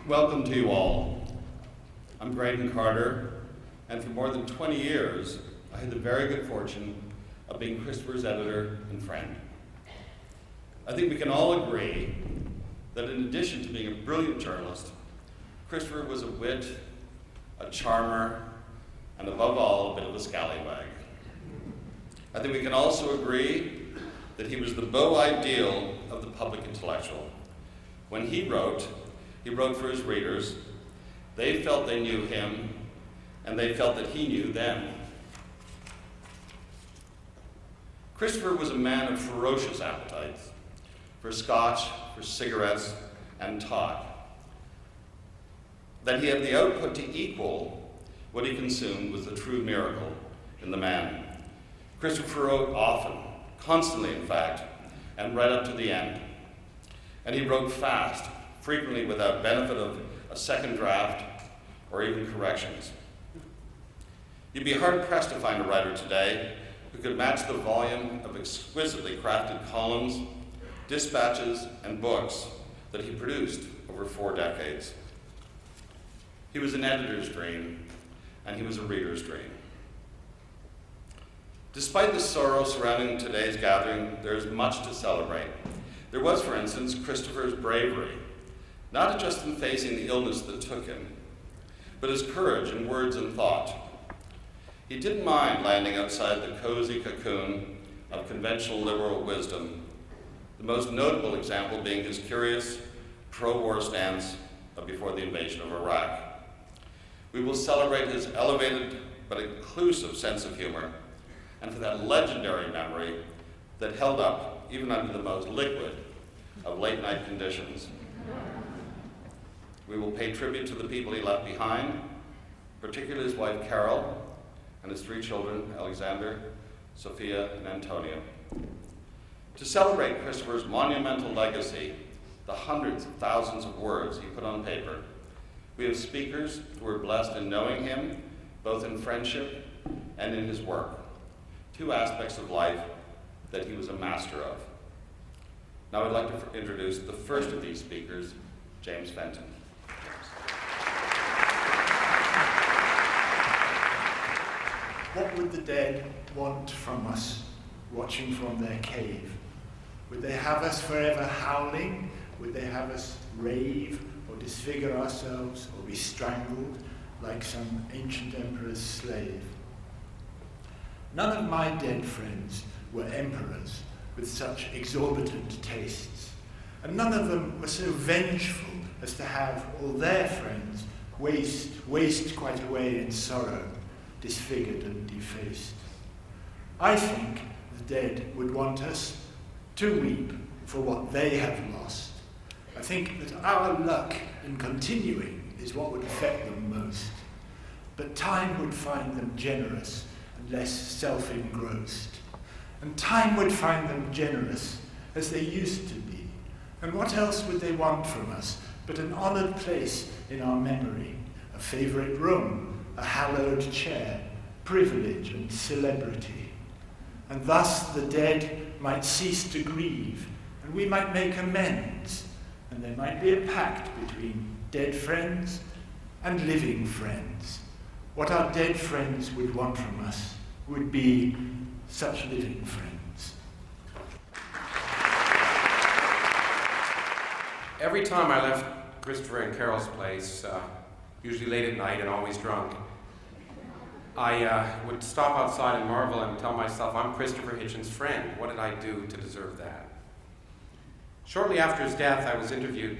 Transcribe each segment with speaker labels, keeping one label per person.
Speaker 1: Welcome to you all. I'm Graydon Carter, and for more than 20 years, I had the very good fortune of being Christopher's editor and friend. I think we can all agree that in addition to being a brilliant journalist, Christopher was a wit, a charmer, and above all, a bit of a scallywag. I think we can also agree that he was the beau ideal of the public intellectual. When he wrote for his readers. They felt they knew him, and they felt that he knew them. Christopher was a man of ferocious appetites for scotch, for cigarettes, and talk. That he had the output to equal what he consumed was the true miracle in the man. Christopher wrote often, constantly in fact, and right up to the end. And he wrote fast, frequently without benefit of a second draft or even corrections. You'd be hard-pressed to find a writer today who could match the volume of exquisitely crafted columns, dispatches, and books that he produced over 4 decades. He was an editor's dream, and he was a reader's dream. Despite the sorrow surrounding today's gathering, there is much to celebrate. There was, for instance, Christopher's bravery, not just in facing the illness that took him, but his courage in words and thought. He didn't mind landing outside the cozy cocoon of conventional liberal wisdom, the most notable example being his curious pro-war stance before the invasion of Iraq. We will celebrate his elevated but inclusive sense of humor, and for that legendary memory that held up even under the most liquid of late-night conditions. We will pay tribute to the people he left behind, particularly his wife Carol and his 3 children, Alexander, Sophia, and Antonio. To celebrate Christopher's monumental legacy, the hundreds of thousands of words he put on paper, we have speakers who were blessed in knowing him, both in friendship and in his work, 2 aspects of life that he was a master of. Now I'd like to introduce the first of these speakers, James Fenton.
Speaker 2: What would the dead want from us, watching from their cave? Would they have us forever howling? Would they have us rave or disfigure ourselves or be strangled like some ancient emperor's slave? None of my dead friends were emperors with such exorbitant tastes, and none of them were so vengeful as to have all their friends waste quite away in sorrow, disfigured and defaced. I think the dead would want us to weep for what they have lost. I think that our luck in continuing is what would affect them most. But time would find them generous and less self-engrossed. And time would find them generous as they used to be. And what else would they want from us but an honoured place in our memory, a favourite room, a hallowed chair, privilege and celebrity. And thus the dead might cease to grieve, and we might make amends, and there might be a pact between dead friends and living friends. What our dead friends would want from us would be such living friends.
Speaker 3: Every time I left Christopher and Carol's place, usually late at night and always drunk, I would stop outside and marvel and tell myself, I'm Christopher Hitchens' friend. What did I do to deserve that? Shortly after his death, I was interviewed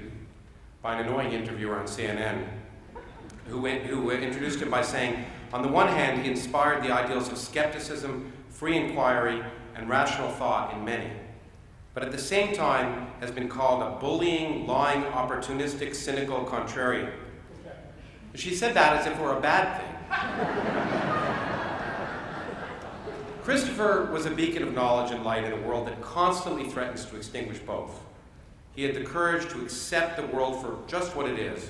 Speaker 3: by an annoying interviewer on CNN who introduced him by saying, on the one hand, he inspired the ideals of skepticism, free inquiry, and rational thought in many, but at the same time has been called a bullying, lying, opportunistic, cynical contrarian. She said that as if it were a bad thing. Christopher was a beacon of knowledge and light in a world that constantly threatens to extinguish both. He had the courage to accept the world for just what it is,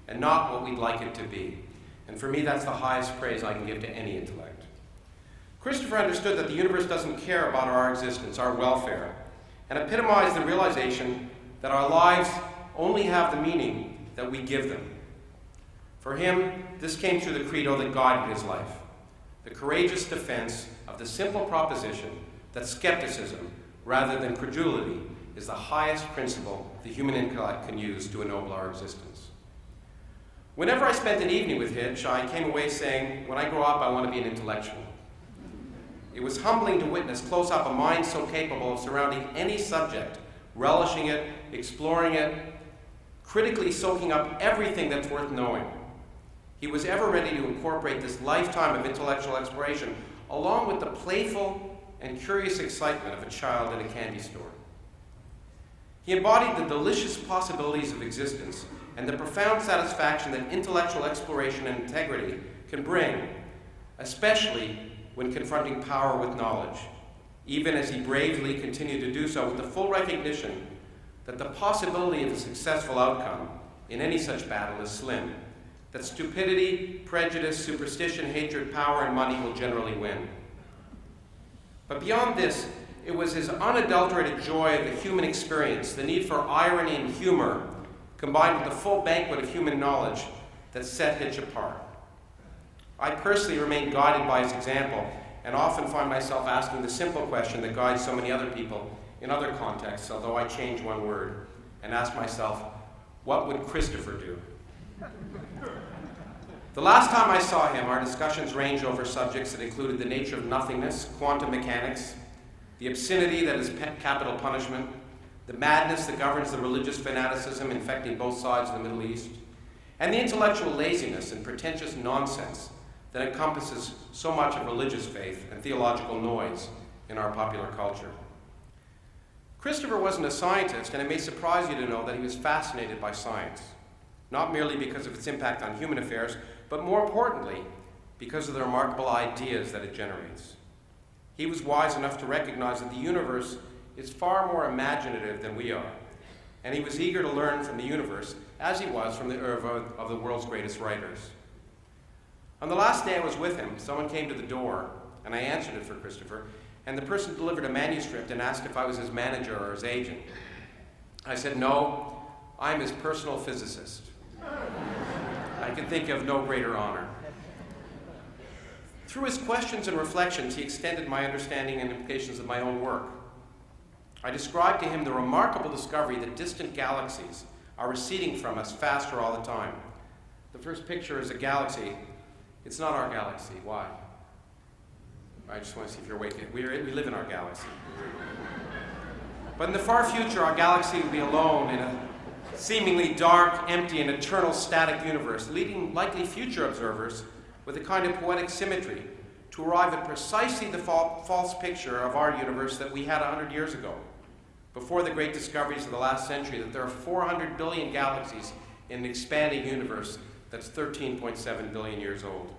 Speaker 3: and not what we'd like it to be. And for me, that's the highest praise I can give to any intellect. Christopher understood that the universe doesn't care about our existence, our welfare, and epitomized the realization that our lives only have the meaning that we give them. For him, this came through the credo that guided his life, the courageous defense of the simple proposition that skepticism, rather than credulity, is the highest principle the human intellect can use to ennoble our existence. Whenever I spent an evening with Hitch, I came away saying, when I grow up, I want to be an intellectual. It was humbling to witness close up a mind so capable of surrounding any subject, relishing it, exploring it, critically soaking up everything that's worth knowing. He was ever ready to incorporate this lifetime of intellectual exploration along with the playful and curious excitement of a child in a candy store. He embodied the delicious possibilities of existence and the profound satisfaction that intellectual exploration and integrity can bring, especially when confronting power with knowledge, even as he bravely continued to do so with the full recognition that the possibility of a successful outcome in any such battle is slim, that stupidity, prejudice, superstition, hatred, power, and money will generally win. But beyond this, it was his unadulterated joy of the human experience, the need for irony and humor, combined with the full banquet of human knowledge that set Hitch apart. I personally remain guided by his example and often find myself asking the simple question that guides so many other people in other contexts, although I change one word, and ask myself, what would Christopher do? The last time I saw him, our discussions ranged over subjects that included the nature of nothingness, quantum mechanics, the obscenity that is capital punishment, the madness that governs the religious fanaticism infecting both sides of the Middle East, and the intellectual laziness and pretentious nonsense that encompasses so much of religious faith and theological noise in our popular culture. Christopher wasn't a scientist, and it may surprise you to know that he was fascinated by science, not merely because of its impact on human affairs, but more importantly, because of the remarkable ideas that it generates. He was wise enough to recognize that the universe is far more imaginative than we are, and he was eager to learn from the universe as he was from the oeuvre of the world's greatest writers. On the last day I was with him, someone came to the door, and I answered it for Christopher, and the person delivered a manuscript and asked if I was his manager or his agent. I said, no, I'm his personal physicist. I can think of no greater honor. Through his questions and reflections, he extended my understanding and implications of my own work. I described to him the remarkable discovery that distant galaxies are receding from us faster all the time. The first picture is a galaxy. It's not our galaxy. Why? I just want to see if you're awake. We live in our galaxy. But in the far future, our galaxy will be alone in a seemingly dark, empty, and eternal static universe, leading likely future observers with a kind of poetic symmetry to arrive at precisely the false picture of our universe that we had 100 years ago, before the great discoveries of the last century, that there are 400 billion galaxies in an expanding universe that's 13.7 billion years old.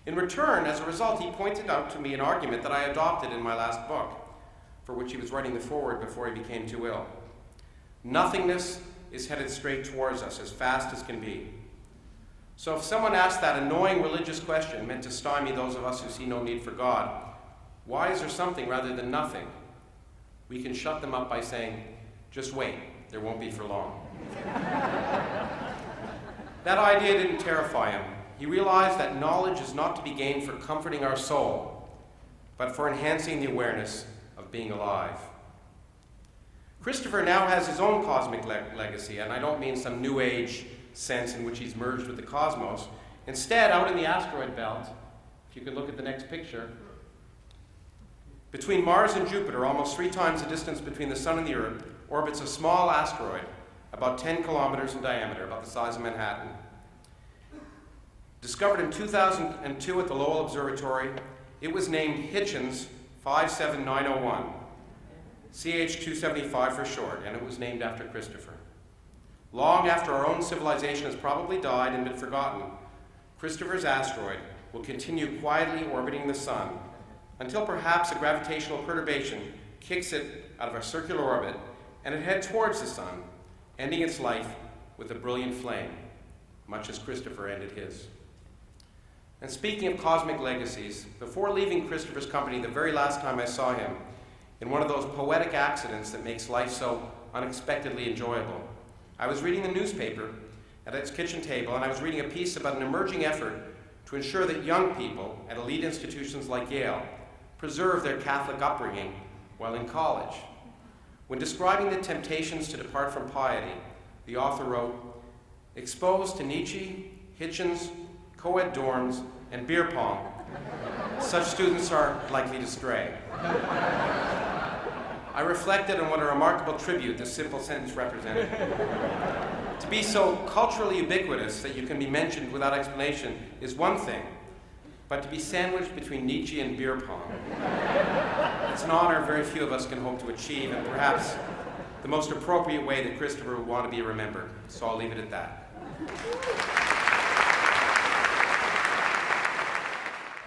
Speaker 3: In return, as a result, he pointed out to me an argument that I adopted in my last book, for which he was writing the foreword before he became too ill. Nothingness is headed straight towards us as fast as can be. So if someone asked that annoying religious question meant to stymie those of us who see no need for God, why is there something rather than nothing? We can shut them up by saying, just wait, there won't be for long. That idea didn't terrify him. He realized that knowledge is not to be gained for comforting our soul, but for enhancing the awareness of being alive. Christopher now has his own cosmic legacy, and I don't mean some New Age sense in which he's merged with the cosmos. Instead, out in the asteroid belt, if you could look at the next picture, between Mars and Jupiter, almost 3 times the distance between the Sun and the Earth, orbits a small asteroid, about 10 kilometers in diameter, about the size of Manhattan. Discovered in 2002 at the Lowell Observatory, it was named Hitchens 57901, CH-275 for short, and it was named after Christopher. Long after our own civilization has probably died and been forgotten, Christopher's asteroid will continue quietly orbiting the Sun until perhaps a gravitational perturbation kicks it out of a circular orbit and it heads towards the Sun, ending its life with a brilliant flame, much as Christopher ended his. And speaking of cosmic legacies, before leaving Christopher's company the very last time I saw him, in one of those poetic accidents that makes life so unexpectedly enjoyable, I was reading the newspaper at its kitchen table, and I was reading a piece about an emerging effort to ensure that young people at elite institutions like Yale preserve their Catholic upbringing while in college. When describing the temptations to depart from piety, the author wrote, "Exposed to Nietzsche, Hitchens, co-ed dorms, and beer pong, such students are likely to stray." I reflected on what a remarkable tribute this simple sentence represented. To be so culturally ubiquitous that you can be mentioned without explanation is one thing, but to be sandwiched between Nietzsche and beer pong, it's an honor very few of us can hope to achieve, and perhaps the most appropriate way that Christopher would want to be remembered. So I'll leave it at that.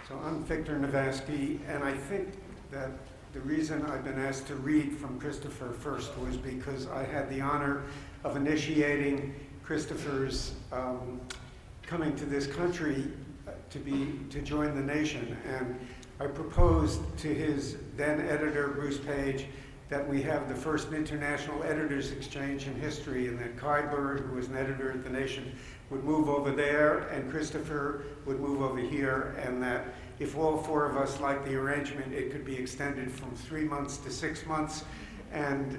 Speaker 4: So I'm Victor Navasky, and I think that the reason I've been asked to read from Christopher first was because I had the honor of initiating Christopher's coming to this country to join the nation. And I proposed to his then editor, Bruce Page, that we have the first international editors exchange in history, and that Cockburn, who was an editor at the Nation, would move over there, and Christopher would move over here, and that if all four of us liked the arrangement, it could be extended from 3 months to 6 months, and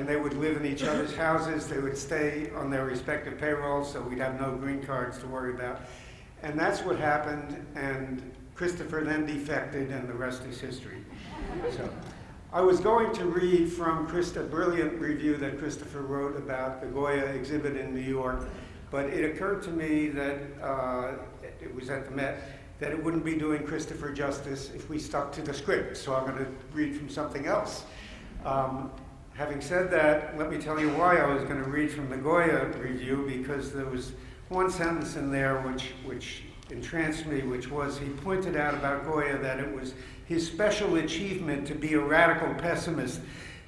Speaker 4: they would live in each other's houses. They would stay on their respective payrolls, so we'd have no green cards to worry about. And that's what happened, and Christopher then defected, and the rest is history. So I was going to read from a brilliant review that Christopher wrote about the Goya exhibit in New York, but it occurred to me that it was at the Met, that it wouldn't be doing Christopher justice if we stuck to the script, so I'm going to read from something else. Having said that, let me tell you why I was going to read from the Goya review, because there was one sentence in there which entranced me, which was, he pointed out about Goya that it was his special achievement to be a radical pessimist,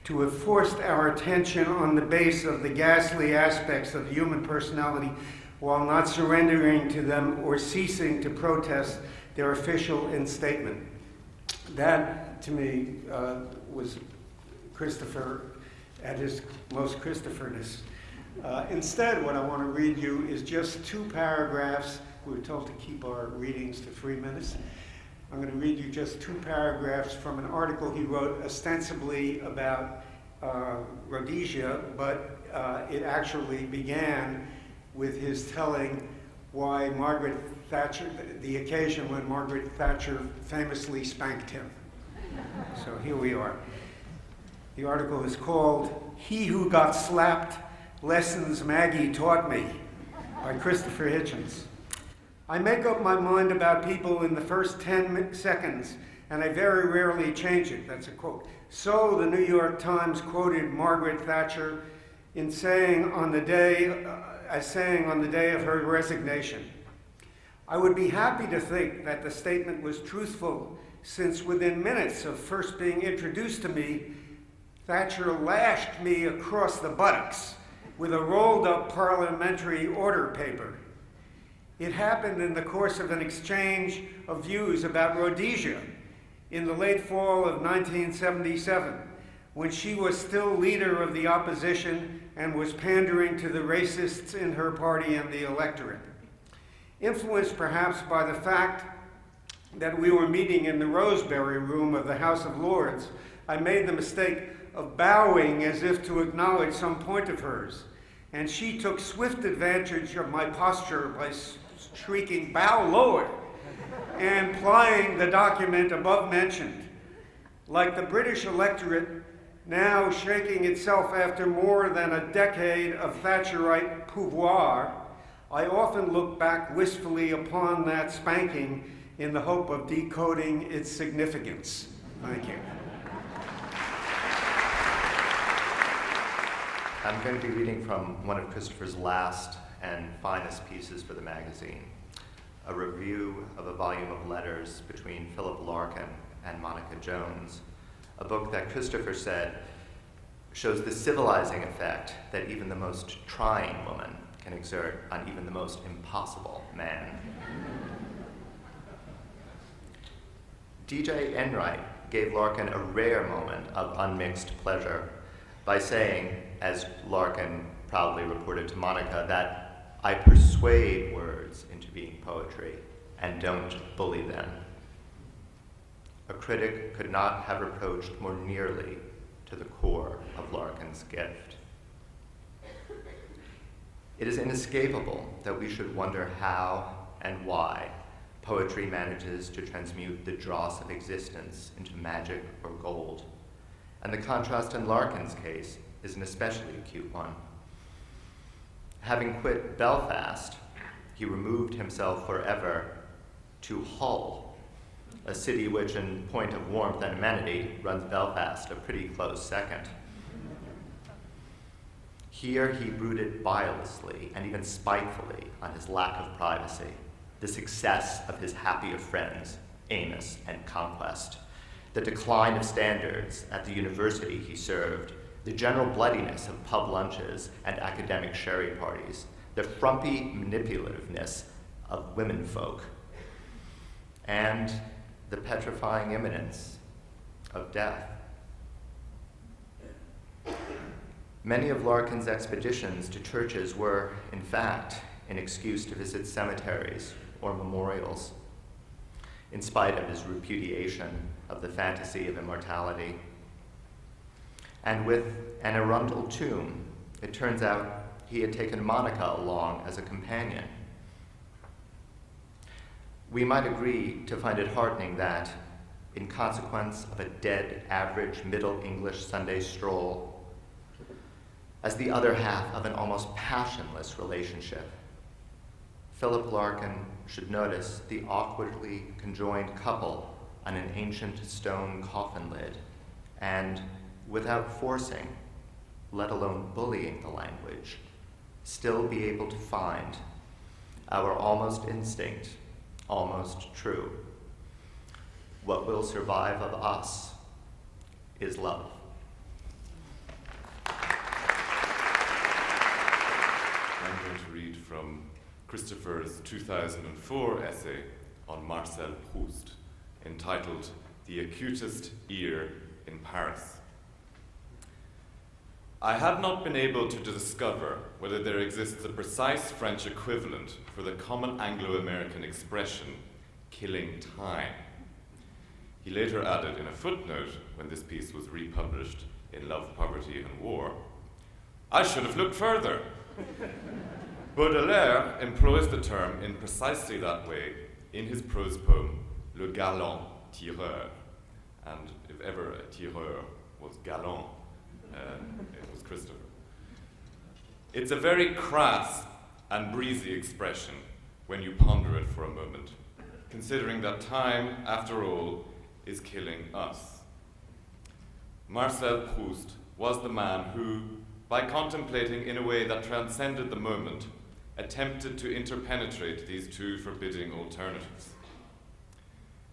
Speaker 4: to have forced our attention on the base of the ghastly aspects of human personality while not surrendering to them or ceasing to protest their official instatement. That, to me, was Christopher at his most Christopherness. Instead, what I want to read you is just 2 paragraphs. We were told to keep our readings to 3 minutes. I'm going to read you just 2 paragraphs from an article he wrote ostensibly about Rhodesia, but it actually began with his telling why Margaret Thatcher, the occasion when Margaret Thatcher famously spanked him. So here we are. The article is called "He Who Got Slapped, Lessons Maggie Taught Me" by Christopher Hitchens. I make up my mind about people in the first 10 seconds, and I very rarely change it. That's a quote. So the New York Times quoted Margaret Thatcher in saying on the day of her resignation. I would be happy to think that the statement was truthful, since within minutes of first being introduced to me, Thatcher lashed me across the buttocks with a rolled-up parliamentary order paper. It happened in the course of an exchange of views about Rhodesia in the late fall of 1977, when she was still leader of the opposition and was pandering to the racists in her party and the electorate. Influenced perhaps by the fact that we were meeting in the Rosebery Room of the House of Lords, I made the mistake of bowing as if to acknowledge some point of hers, and she took swift advantage of my posture by shrieking, "Bow lower," and plying the document above mentioned. Like the British electorate, now shaking itself after more than a decade of Thatcherite pouvoir, I often look back wistfully upon that spanking in the hope of decoding its significance. Thank you.
Speaker 5: I'm going to be reading from one of Christopher's last and finest pieces for the magazine, a review of a volume of letters between Philip Larkin and Monica Jones, a book that Christopher said shows the civilizing effect that even the most trying woman can exert on even the most impossible man. D.J. Enright gave Larkin a rare moment of unmixed pleasure by saying, as Larkin proudly reported to Monica, that I persuade words into being poetry and don't bully them. A critic could not have approached more nearly to the core of Larkin's gift. It is inescapable that we should wonder how and why poetry manages to transmute the dross of existence into magic or gold. And the contrast in Larkin's case is an especially acute one. Having quit Belfast, he removed himself forever to Hull, a city which, in point of warmth and amenity, runs Belfast a pretty close second. Here he brooded biliously and even spitefully on his lack of privacy, the success of his happier friends, Amos and Conquest, the decline of standards at the university he served, the general bloodiness of pub lunches and academic sherry parties, the frumpy manipulativeness of womenfolk, and the petrifying imminence of death. Many of Larkin's expeditions to churches were, in fact, an excuse to visit cemeteries or memorials, in spite of his repudiation of the fantasy of immortality. And with an Arundel tomb, it turns out he had taken Monica along as a companion. We might agree to find it heartening that, in consequence of a dead average Middle English Sunday stroll, as the other half of an almost passionless relationship, Philip Larkin should notice the awkwardly conjoined couple on an ancient stone coffin lid and, without forcing, let alone bullying the language, still be able to find our almost instinct, almost true. What will survive of us is love.
Speaker 6: I'm going to read from Christopher's 2004 essay on Marcel Proust, entitled The Acutest Ear in Paris. I have not been able to discover whether there exists a precise French equivalent for the common Anglo-American expression, killing time. He later added in a footnote, when this piece was republished in Love, Poverty and War, I should have looked further. Baudelaire employs the term in precisely that way in his prose poem, Le Galant Tireur. And if ever a tireur was galant, it was Christopher. It's a very crass and breezy expression when you ponder it for a moment, considering that time, after all, is killing us. Marcel Proust was the man who, by contemplating in a way that transcended the moment, attempted to interpenetrate these two forbidding alternatives.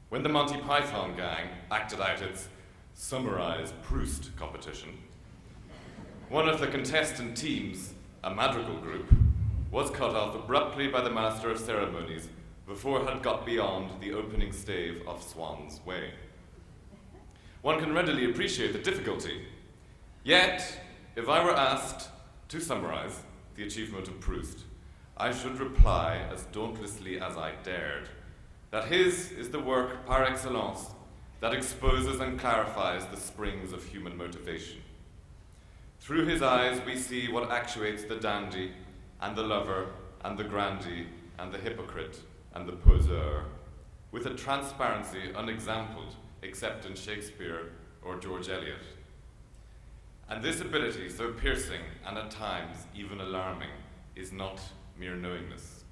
Speaker 6: When the Monty Python gang acted out its Summarize Proust competition, one of the contestant teams, a madrigal group, was cut off abruptly by the master of ceremonies before it had got beyond the opening stave of Swan's Way. One can readily appreciate the difficulty. Yet, if I were asked to summarize the achievement of Proust, I should reply as dauntlessly as I dared that his is the work par excellence that exposes and clarifies the springs of human motivation. Through his eyes we see what actuates the dandy and the lover and the grandee and the hypocrite and the poseur, with a transparency unexampled except in Shakespeare or George Eliot. And this ability, so piercing and at times even alarming, is not mere knowingness.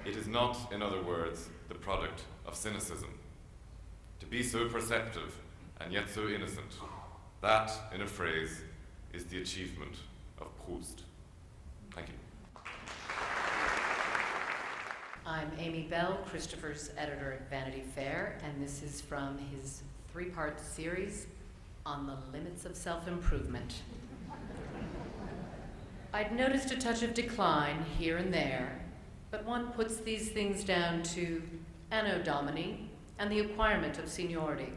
Speaker 6: It is not, in other words, the product of cynicism. To be so perceptive and yet so innocent, that, in a phrase, is the achievement of Proust. Thank you.
Speaker 7: I'm Aimée Bell, Christopher's editor at Vanity Fair, and this is from his 3-part series on the limits of self-improvement. I'd noticed a touch of decline here and there, but one puts these things down to anno domini and the acquirement of seniority.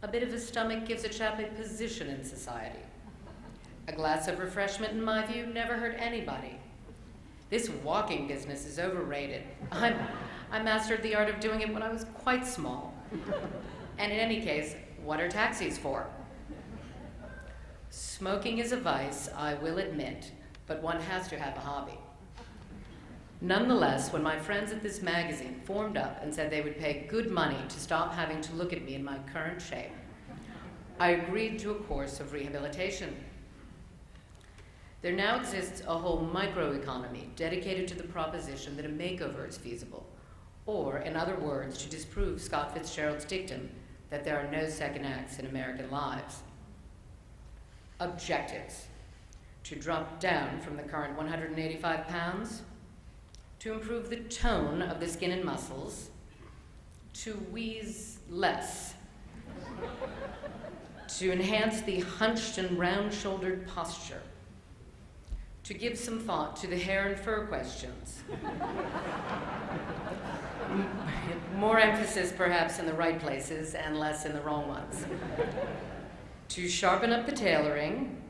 Speaker 7: A bit of a stomach gives a chap a position in society. A glass of refreshment, in my view, never hurt anybody. This walking business is overrated. I mastered the art of doing it when I was quite small. And in any case, what are taxis for? Smoking is a vice, I will admit, but one has to have a hobby. Nonetheless, when my friends at this magazine formed up and said they would pay good money to stop having to look at me in my current shape, I agreed to a course of rehabilitation. There now exists a whole microeconomy dedicated to the proposition that a makeover is feasible, or, in other words, to disprove Scott Fitzgerald's dictum that there are no second acts in American lives. Objectives: to drop down from the current 185 pounds, to improve the tone of the skin and muscles, to wheeze less, to enhance the hunched and round-shouldered posture, to give some thought to the hair and fur questions. More emphasis perhaps in the right places and less in the wrong ones. To sharpen up the tailoring,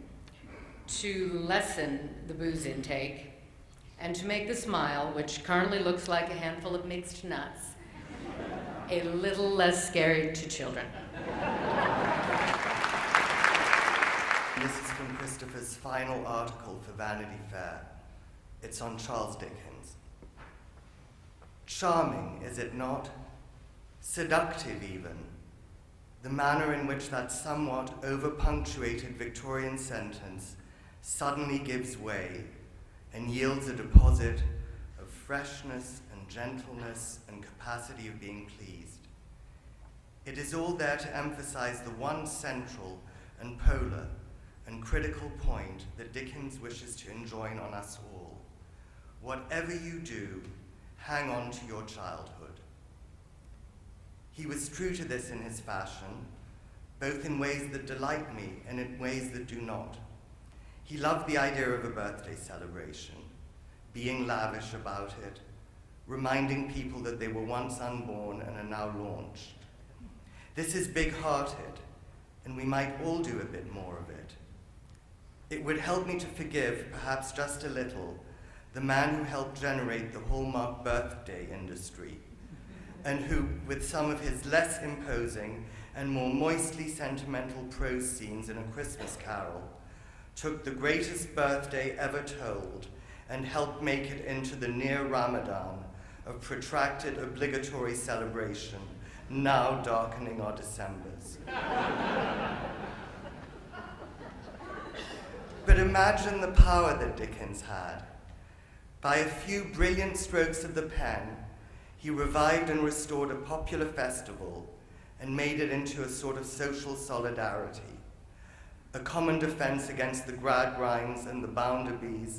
Speaker 7: to lessen the booze intake, and to make the smile, which currently looks like a handful of mixed nuts, a little less scary to children.
Speaker 8: This is from Christopher's final article for Vanity Fair. It's on Charles Dickens. Charming, is it not? Seductive even. The manner in which that somewhat over-punctuated Victorian sentence suddenly gives way and yields a deposit of freshness and gentleness and capacity of being pleased. It is all there to emphasize the one central and polar and critical point that Dickens wishes to enjoin on us all. Whatever you do, hang on to your childhood. He was true to this in his fashion, both in ways that delight me and in ways that do not. He loved the idea of a birthday celebration, being lavish about it, reminding people that they were once unborn and are now launched. This is big-hearted, and we might all do a bit more of it. It would help me to forgive, perhaps just a little, the man who helped generate the hallmark birthday industry, and who, with some of his less imposing and more moistly sentimental prose scenes in A Christmas Carol, took the greatest birthday ever told and helped make it into the near Ramadan of protracted obligatory celebration, now darkening our Decembers. But imagine the power that Dickens had. By a few brilliant strokes of the pen, he revived and restored a popular festival and made it into a sort of social solidarity, a common defense against the Gradgrinds and the Bounderbys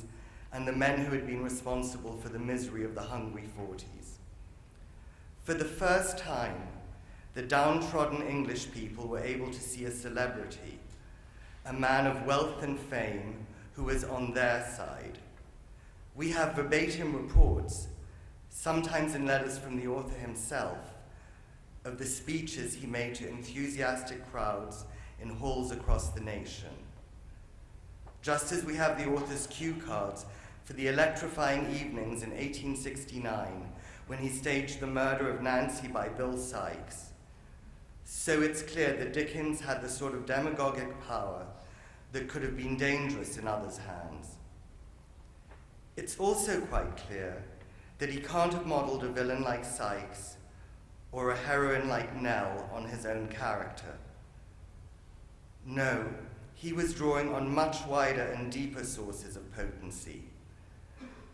Speaker 8: and the men who had been responsible for the misery of the hungry 40s. For the first time, the downtrodden English people were able to see a celebrity, a man of wealth and fame who was on their side. We have verbatim reports, sometimes in letters from the author himself, of the speeches he made to enthusiastic crowds in halls across the nation. Just as we have the author's cue cards for the electrifying evenings in 1869 when he staged the murder of Nancy by Bill Sykes, so it's clear that Dickens had the sort of demagogic power that could have been dangerous in others' hands. It's also quite clear that he can't have modeled a villain like Sykes or a heroine like Nell on his own character. No, he was drawing on much wider and deeper sources of potency.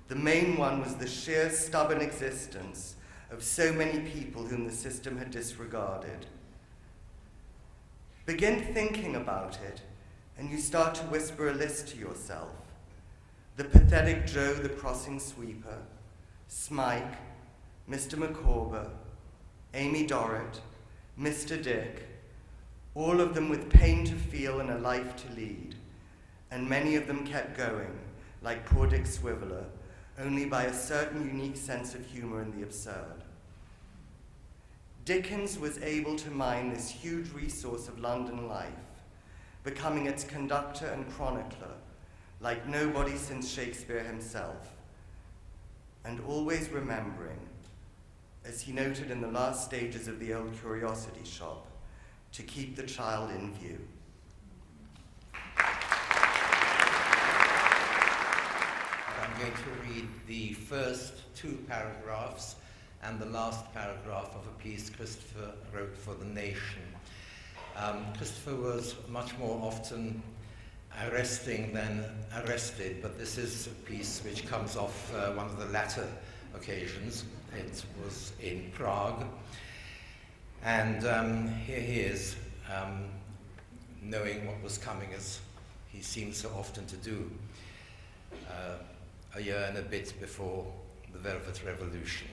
Speaker 8: The main one was the sheer stubborn existence of so many people whom the system had disregarded. Begin thinking about it, and you start to whisper a list to yourself. The pathetic Joe the crossing sweeper, Smike, Mr. Micawber, Amy Dorrit, Mr. Dick, all of them with pain to feel and a life to lead, and many of them kept going, like poor Dick Swiveller, only by a certain unique sense of humor in the absurd. Dickens was able to mine this huge resource of London life, becoming its conductor and chronicler, like nobody since Shakespeare himself, and always remembering, as he noted in the last stages of the old curiosity shop, to keep the child in view.
Speaker 9: I'm going to read the first two paragraphs and the last paragraph of a piece Christopher wrote for The Nation. Christopher was much more often arresting than arrested, but this is a piece which comes off one of the latter occasions. It was in Prague, and here he is, knowing what was coming, as he seems so often to do, a year and a bit before the Velvet Revolution.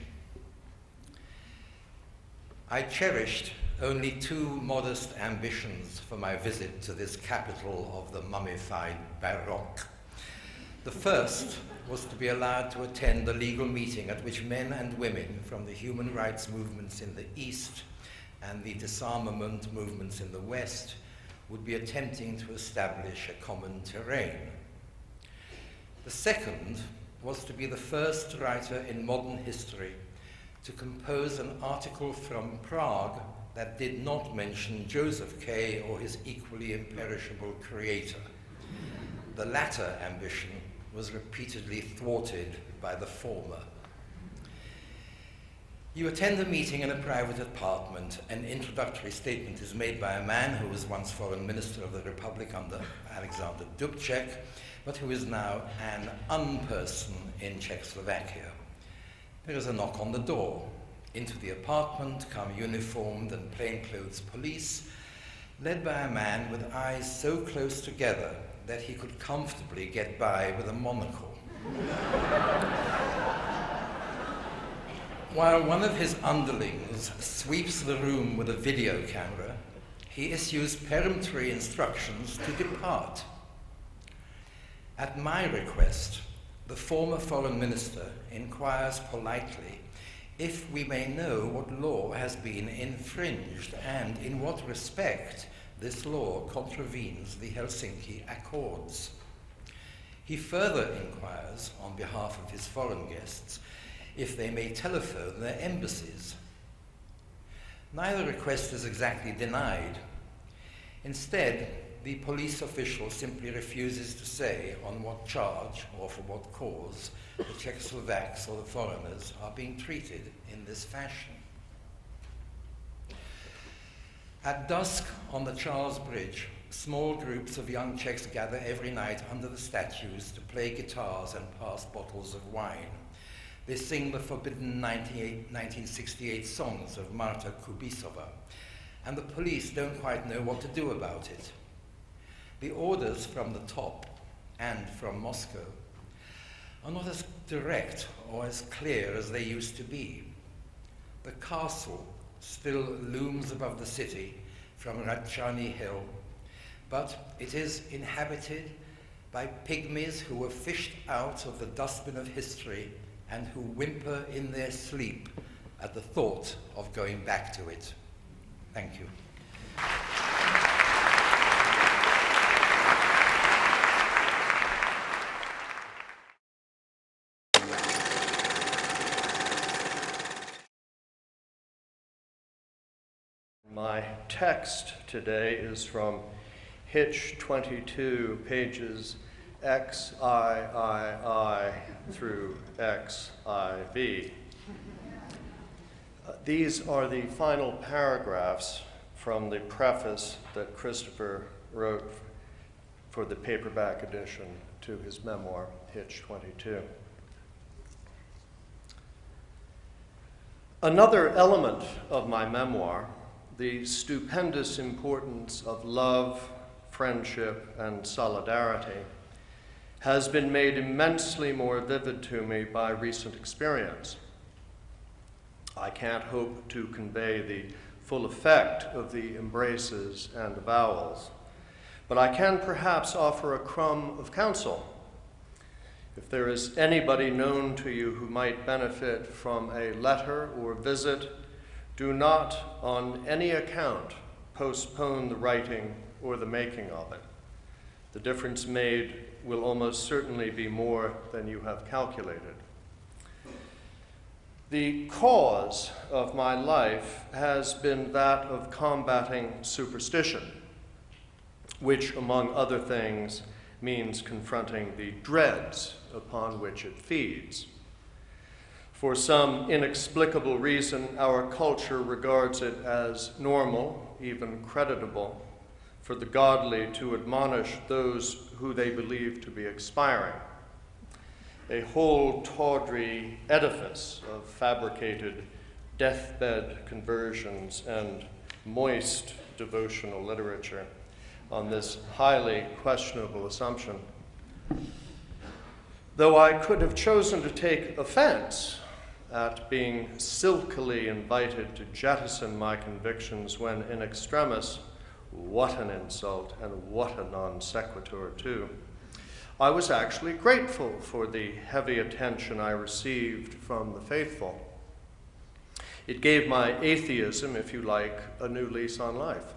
Speaker 9: I cherished only two modest ambitions for my visit to this capital of the mummified Baroque. The first was to be allowed to attend a legal meeting at which men and women from the human rights movements in the East and the disarmament movements in the West would be attempting to establish a common terrain. The second was to be the first writer in modern history to compose an article from Prague that did not mention Joseph K. or his equally imperishable creator. The latter ambition was repeatedly thwarted by the former. You attend a meeting in a private apartment. An introductory statement is made by a man who was once foreign minister of the Republic under Alexander Dubček, but who is now an unperson in Czechoslovakia. There is a knock on the door. Into the apartment come uniformed and plainclothes police, led by a man with eyes so close together that he could comfortably get by with a monocle. While one of his underlings sweeps the room with a video camera, he issues peremptory instructions to depart. At my request, the former foreign minister inquires politely if we may know what law has been infringed and in what respect this law contravenes the Helsinki Accords. He further inquires, on behalf of his foreign guests, if they may telephone their embassies. Neither request is exactly denied. Instead, the police official simply refuses to say on what charge or for what cause the Czechoslovaks or the foreigners are being treated in this fashion. At dusk on the Charles Bridge, small groups of young Czechs gather every night under the statues to play guitars and pass bottles of wine. They sing the forbidden 1968 songs of Marta Kubisova, and the police don't quite know what to do about it. The orders from the top and from Moscow are not as direct or as clear as they used to be. The castle still looms above the city from Ratchani Hill, but it is inhabited by pygmies who were fished out of the dustbin of history and who whimper in their sleep at the thought of going back to it. Thank you.
Speaker 10: My text today is from Hitch 22, pages XIII through XIV. These are the final paragraphs from the preface that Christopher wrote for the paperback edition to his memoir, Hitch 22. Another element of my memoir, the stupendous importance of love, friendship, and solidarity, has been made immensely more vivid to me by recent experience. I can't hope to convey the full effect of the embraces and avowals, but I can perhaps offer a crumb of counsel. If there is anybody known to you who might benefit from a letter or visit, do not, on any account, postpone the writing or the making of it. The difference made will almost certainly be more than you have calculated. The cause of my life has been that of combating superstition, which, among other things, means confronting the dreads upon which it feeds. For some inexplicable reason, our culture regards it as normal, even creditable, for the godly to admonish those who they believe to be expiring. A whole tawdry edifice of fabricated deathbed conversions and moist devotional literature on this highly questionable assumption. Though I could have chosen to take offense at being silkily invited to jettison my convictions when in extremis, what an insult and what a non sequitur too, I was actually grateful for the heavy attention I received from the faithful. It gave my atheism, if you like, a new lease on life.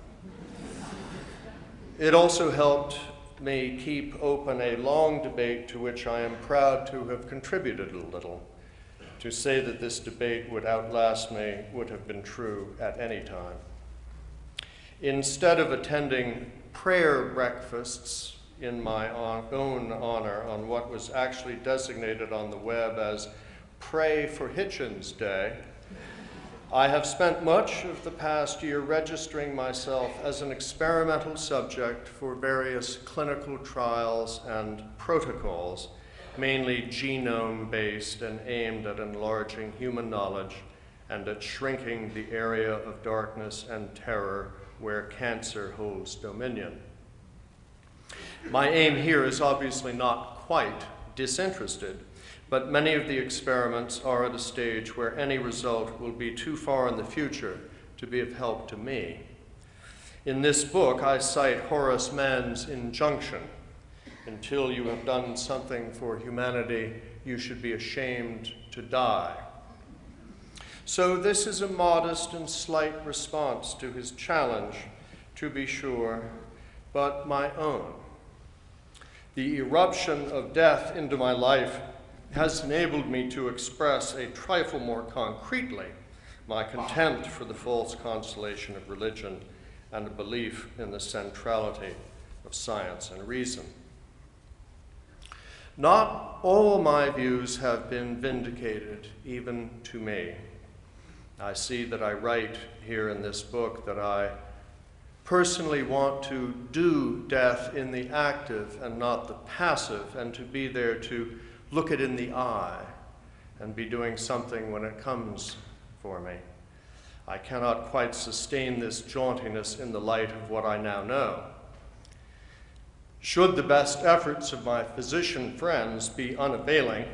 Speaker 10: It also helped me keep open a long debate to which I am proud to have contributed a little. To say that this debate would outlast me would have been true at any time. Instead of attending prayer breakfasts in my own honor on what was actually designated on the web as Pray for Hitchens Day, I have spent much of the past year registering myself as an experimental subject for various clinical trials and protocols, mainly genome-based and aimed at enlarging human knowledge and at shrinking the area of darkness and terror where cancer holds dominion. My aim here is obviously not quite disinterested, but many of the experiments are at a stage where any result will be too far in the future to be of help to me. In this book, I cite Horace Mann's injunction, until you have done something for humanity, you should be ashamed to die. So this is a modest and slight response to his challenge, to be sure, but my own. The eruption of death into my life has enabled me to express a trifle more concretely my contempt for the false consolation of religion and a belief in the centrality of science and reason. Not all my views have been vindicated, even to me. I see that I write here in this book that I personally want to do death in the active and not the passive, and to be there to look it in the eye and be doing something when it comes for me. I cannot quite sustain this jauntiness in the light of what I now know. Should the best efforts of my physician friends be unavailing,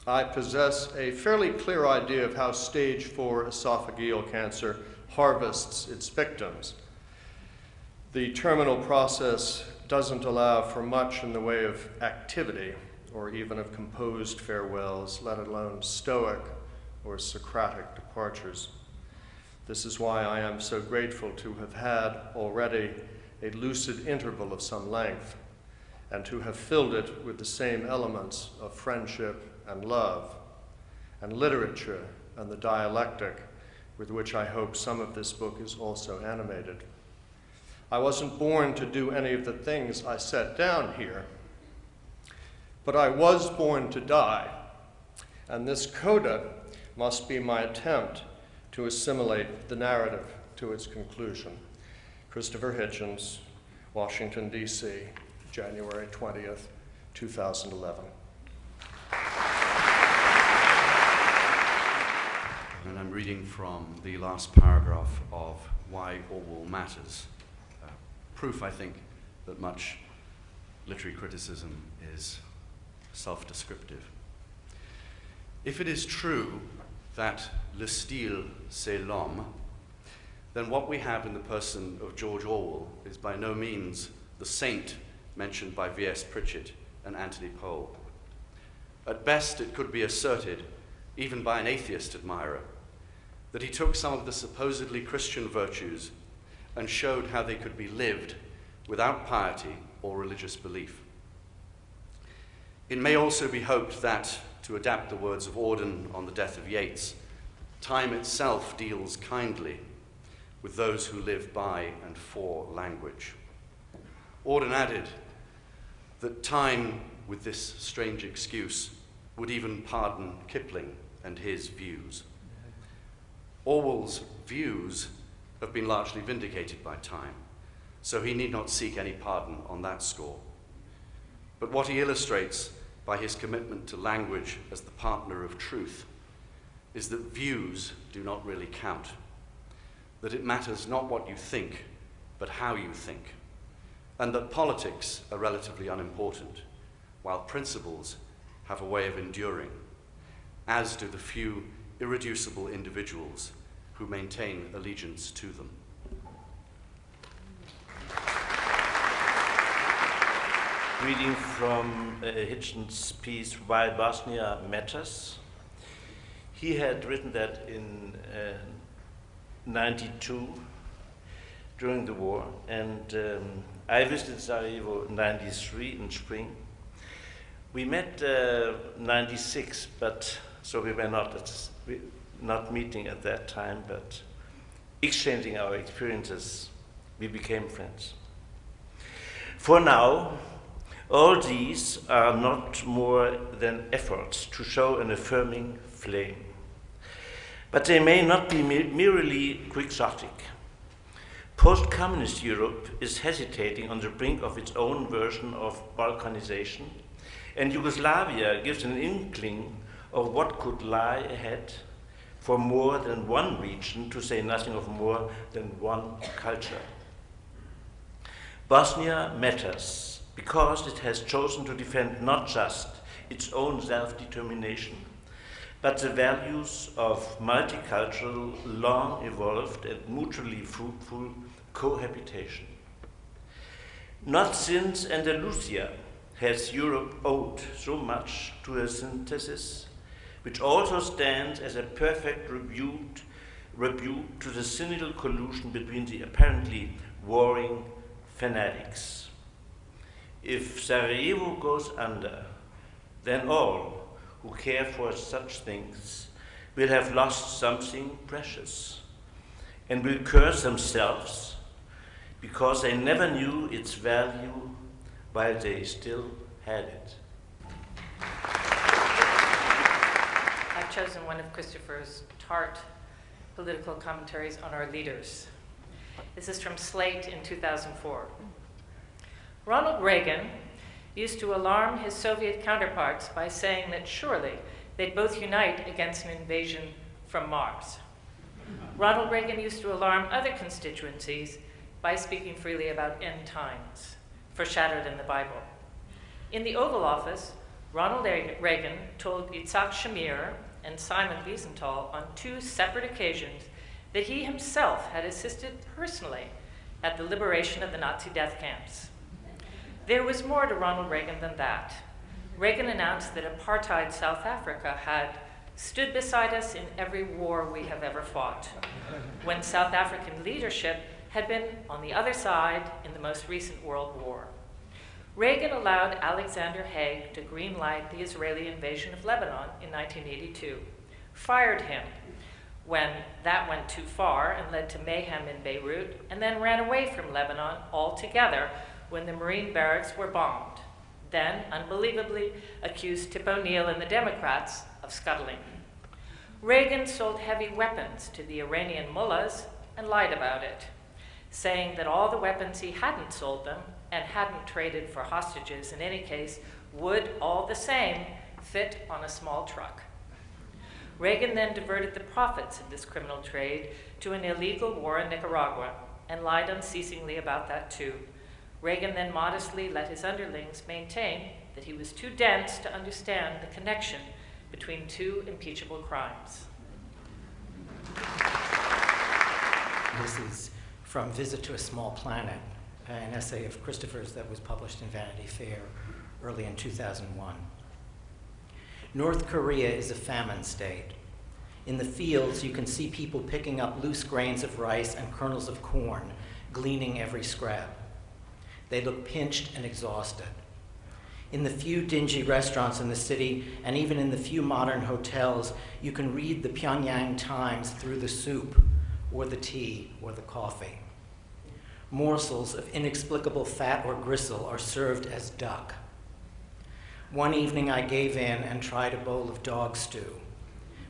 Speaker 10: I possess a fairly clear idea of how stage 4 esophageal cancer harvests its victims. The terminal process doesn't allow for much in the way of activity or even of composed farewells, let alone stoic or Socratic departures. This is why I am so grateful to have had already a lucid interval of some length, and to have filled it with the same elements of friendship and love, and literature and the dialectic with which I hope some of this book is also animated. I wasn't born to do any of the things I set down here, but I was born to die, and this coda must be my attempt to assimilate the narrative to its conclusion. Christopher Hitchens, Washington, D.C., January 20th, 2011.
Speaker 11: And I'm reading from the last paragraph of Why Orwell Matters. Proof, I think, that much literary criticism is self-descriptive. If it is true that le style, c'est l'homme, then what we have in the person of George Orwell is by no means the saint mentioned by V.S. Pritchett and Anthony Poe. At best, it could be asserted, even by an atheist admirer, that he took some of the supposedly Christian virtues and showed how they could be lived without piety or religious belief. It may also be hoped that, to adapt the words of Auden on the death of Yeats, time itself deals kindly with those who live by and for language. Auden added that time, with this strange excuse, would even pardon Kipling and his views. Orwell's views have been largely vindicated by time, so he need not seek any pardon on that score. But what he illustrates by his commitment to language as the partner of truth is that views do not really count, that it matters not what you think, but how you think, and that politics are relatively unimportant, while principles have a way of enduring, as do the few irreducible individuals who maintain allegiance to them.
Speaker 12: Reading from Hitchens' piece, Why Bosnia Matters. He had written that in 92, during the war, and I visited Sarajevo in 93 in spring. We met 96, but so we were not meeting at that time, but exchanging our experiences, we became friends. For now, all these are not more than efforts to show an affirming flame. But they may not be merely quixotic. Post-communist Europe is hesitating on the brink of its own version of Balkanization, and Yugoslavia gives an inkling of what could lie ahead for more than one region, to say nothing of more than one culture. Bosnia matters because it has chosen to defend not just its own self-determination, but the values of multicultural, long-evolved and mutually fruitful cohabitation. Not since Andalusia has Europe owed so much to a synthesis, which also stands as a perfect rebuke to the cynical collusion between the apparently warring fanatics. If Sarajevo goes under, then all who care for such things will have lost something precious and will curse themselves because they never knew its value while they still had it.
Speaker 13: I've chosen one of Christopher's tart political commentaries on our leaders. This is from Slate in 2004. Ronald Reagan used to alarm his Soviet counterparts by saying that surely they'd both unite against an invasion from Mars. Ronald Reagan used to alarm other constituencies by speaking freely about end times, foreshadowed in the Bible. In the Oval Office, Ronald Reagan told Yitzhak Shamir and Simon Wiesenthal on 2 separate occasions that he himself had assisted personally at the liberation of the Nazi death camps. There was more to Ronald Reagan than that. Reagan announced that apartheid South Africa had stood beside us in every war we have ever fought, when South African leadership had been on the other side in the most recent World War. Reagan allowed Alexander Haig to greenlight the Israeli invasion of Lebanon in 1982, fired him when that went too far and led to mayhem in Beirut, and then ran away from Lebanon altogether when the Marine barracks were bombed, then, unbelievably, accused Tip O'Neill and the Democrats of scuttling. Reagan sold heavy weapons to the Iranian mullahs and lied about it, saying that all the weapons he hadn't sold them and hadn't traded for hostages in any case would, all the same, fit on a small truck. Reagan then diverted the profits of this criminal trade to an illegal war in Nicaragua and lied unceasingly about that too. Reagan then modestly let his underlings maintain that he was too dense to understand the connection between 2 impeachable crimes.
Speaker 14: This is from Visit to a Small Planet, an essay of Christopher's that was published in Vanity Fair early in 2001. North Korea is a famine state. In the fields, you can see people picking up loose grains of rice and kernels of corn, gleaning every scrap. They look pinched and exhausted. In the few dingy restaurants in the city, and even in the few modern hotels, you can read the Pyongyang Times through the soup, or the tea, or the coffee. Morsels of inexplicable fat or gristle are served as duck. One evening I gave in and tried a bowl of dog stew,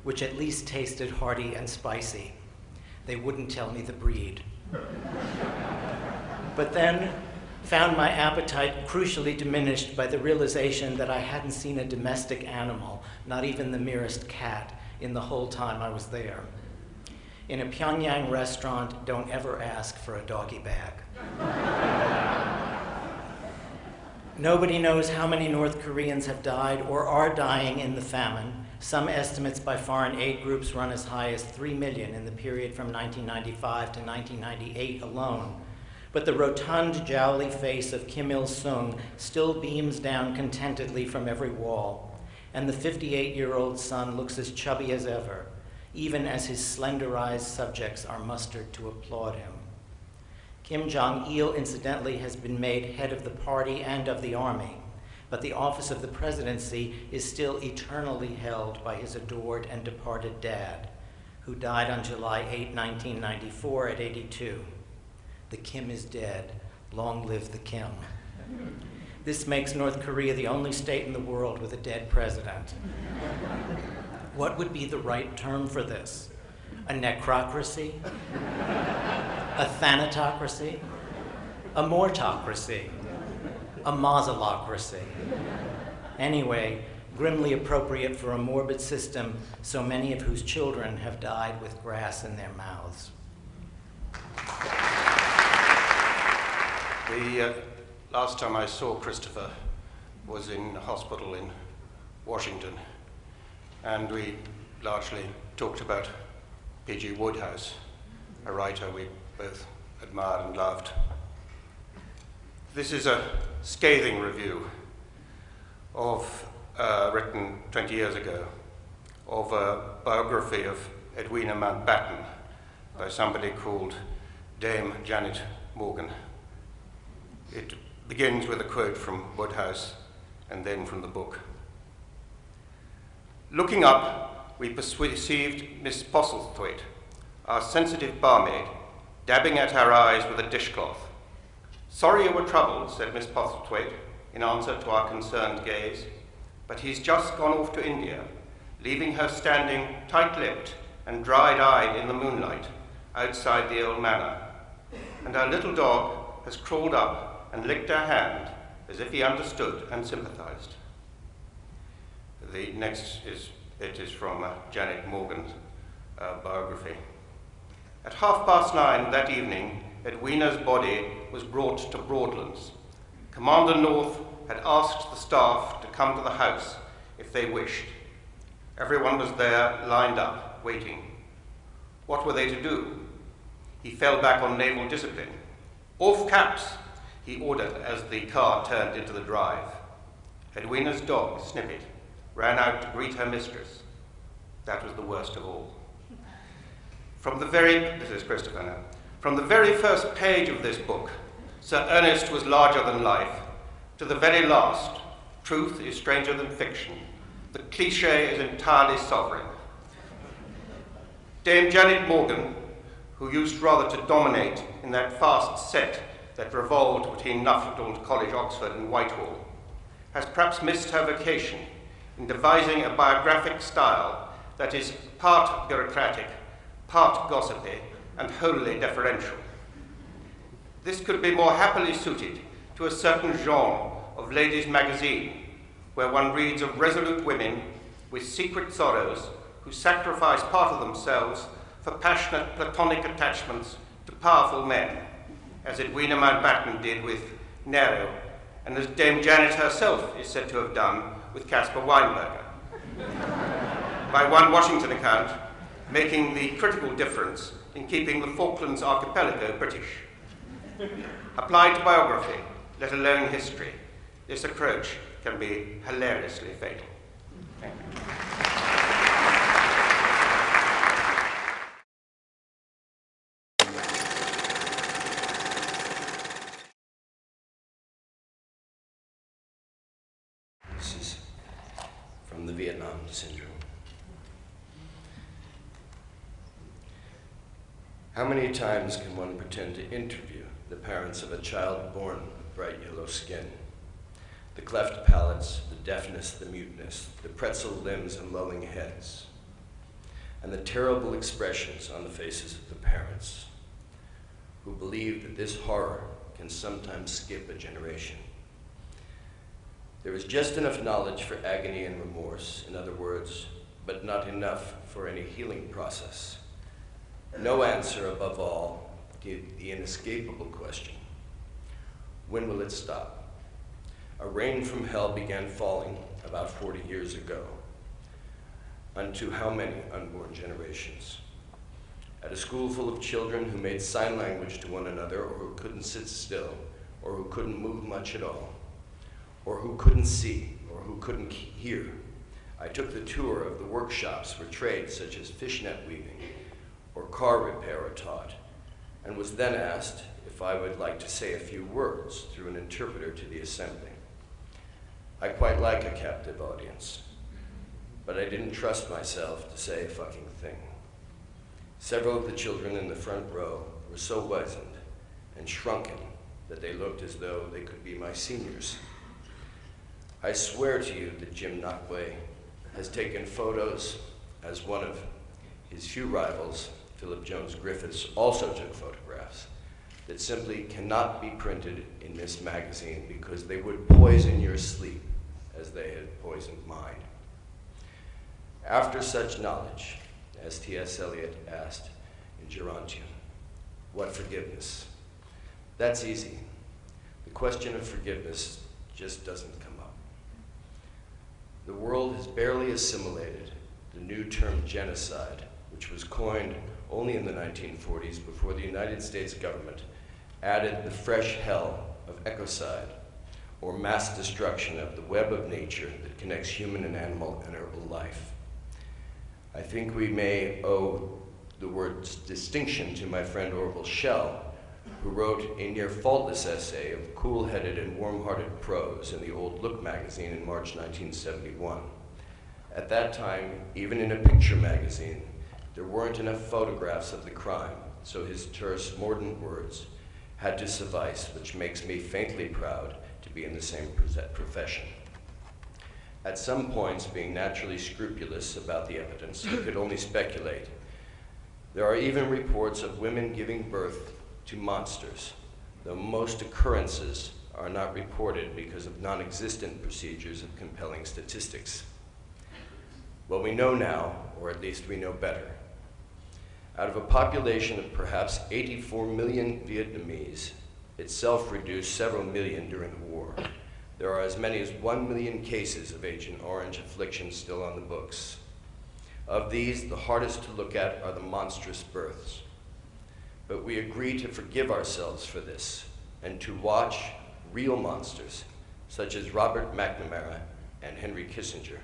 Speaker 14: which at least tasted hearty and spicy. They wouldn't tell me the breed. But then found my appetite crucially diminished by the realization that I hadn't seen a domestic animal, not even the merest cat, in the whole time I was there. In a Pyongyang restaurant, don't ever ask for a doggy bag. Nobody knows how many North Koreans have died or are dying in the famine. Some estimates by foreign aid groups run as high as 3 million in the period from 1995 to 1998 alone. But the rotund, jowly face of Kim Il-sung still beams down contentedly from every wall, and the 58-year-old son looks as chubby as ever, even as his slenderized subjects are mustered to applaud him. Kim Jong-il, incidentally, has been made head of the party and of the army, but the office of the presidency is still eternally held by his adored and departed dad, who died on July 8, 1994 at 82. The Kim is dead. Long live the Kim. This makes North Korea the only state in the world with a dead president. What would be the right term for this? A necrocracy? A thanatocracy? A mortocracy? A mausolocracy? Anyway, grimly appropriate for a morbid system so many of whose children have died with grass in their mouths.
Speaker 15: The last time I saw Christopher was in hospital in Washington, and we largely talked about P.G. Wodehouse, a writer we both admired and loved. This is a scathing review of, written 20 years ago, of a biography of Edwina Mountbatten by somebody called Dame Janet Morgan. It begins with a quote from Wodehouse and then from the book. Looking up, we perceived Miss Postlethwaite, our sensitive barmaid, dabbing at our eyes with a dishcloth. Sorry you were troubled, said Miss Postlethwaite, in answer to our concerned gaze, but he's just gone off to India, leaving her standing tight-lipped and dried-eyed in the moonlight outside the old manor, and our little dog has crawled up and licked her hand as if he understood and sympathized. The next is from Janet Morgan's biography. At 9:30 that evening, Edwina's body was brought to Broadlands. Commander North had asked the staff to come to the house if they wished. Everyone was there, lined up, waiting. What were they to do? He fell back on naval discipline. Off caps, he ordered as the car turned into the drive. Edwina's dog, Snippet, ran out to greet her mistress. That was the worst of all. This is Christopher now. From the very first page of this book, Sir Ernest was larger than life. To the very last, truth is stranger than fiction. The cliché is entirely sovereign. Dame Janet Morgan, who used rather to dominate in that fast set that revolved between Nuffield College, Oxford, and Whitehall, has perhaps missed her vocation in devising a biographic style that is part bureaucratic, part gossipy, and wholly deferential. This could be more happily suited to a certain genre of ladies' magazine, where one reads of resolute women with secret sorrows who sacrifice part of themselves for passionate platonic attachments to powerful men, as Edwina Mountbatten did with Nero, and as Dame Janet herself is said to have done with Caspar Weinberger. By one Washington account, making the critical difference in keeping the Falklands archipelago British. Applied to biography, let alone history, this approach can be hilariously fatal. Thank you.
Speaker 16: pieces from the Vietnam Syndrome. How many times can one pretend to interview the parents of a child born with bright yellow skin? The cleft palates, the deafness, the muteness, the pretzel limbs and lolling heads, and the terrible expressions on the faces of the parents who believe that this horror can sometimes skip a generation. There is just enough knowledge for agony and remorse, in other words, but not enough for any healing process. No answer, above all, to the inescapable question: when will it stop? A rain from hell began falling about 40 years ago. Unto how many unborn generations? At a school full of children who made sign language to one another, or who couldn't sit still, or who couldn't move much at all, or who couldn't see, or who couldn't hear, I took the tour of the workshops where trades such as fishnet weaving or car repair are taught, and was then asked if I would like to say a few words through an interpreter to the assembly. I quite like a captive audience, but I didn't trust myself to say a fucking thing. Several of the children in the front row were so wizened and shrunken that they looked as though they could be my seniors. I swear to you that Jim Knockway has taken photos, as one of his few rivals, Philip Jones Griffiths, also took photographs, that simply cannot be printed in this magazine because they would poison your sleep as they had poisoned mine. After such knowledge, as T.S. Eliot asked in Gerontium, what forgiveness? That's easy. The question of forgiveness just doesn't come up. The world has barely assimilated the new term genocide, which was coined only in the 1940s before the United States government added the fresh hell of ecocide, or mass destruction of the web of nature that connects human and animal and herbal life. I think we may owe the word's distinction to my friend Orville Schell, who wrote a near faultless essay of cool-headed and warm-hearted prose in the Old Look magazine in March 1971. At that time, even in a picture magazine, there weren't enough photographs of the crime, so his terse, mordant words had to suffice, which makes me faintly proud to be in the same profession. At some points, being naturally scrupulous about the evidence, I could only speculate. There are even reports of women giving birth to monsters, though most occurrences are not reported because of non-existent procedures of compelling statistics. Well, we know now, or at least we know better. Out of a population of perhaps 84 million Vietnamese, itself reduced several million during the war, there are as many as 1 million cases of Agent Orange affliction still on the books. Of these, the hardest to look at are the monstrous births. But we agree to forgive ourselves for this and to watch real monsters, such as Robert McNamara and Henry Kissinger,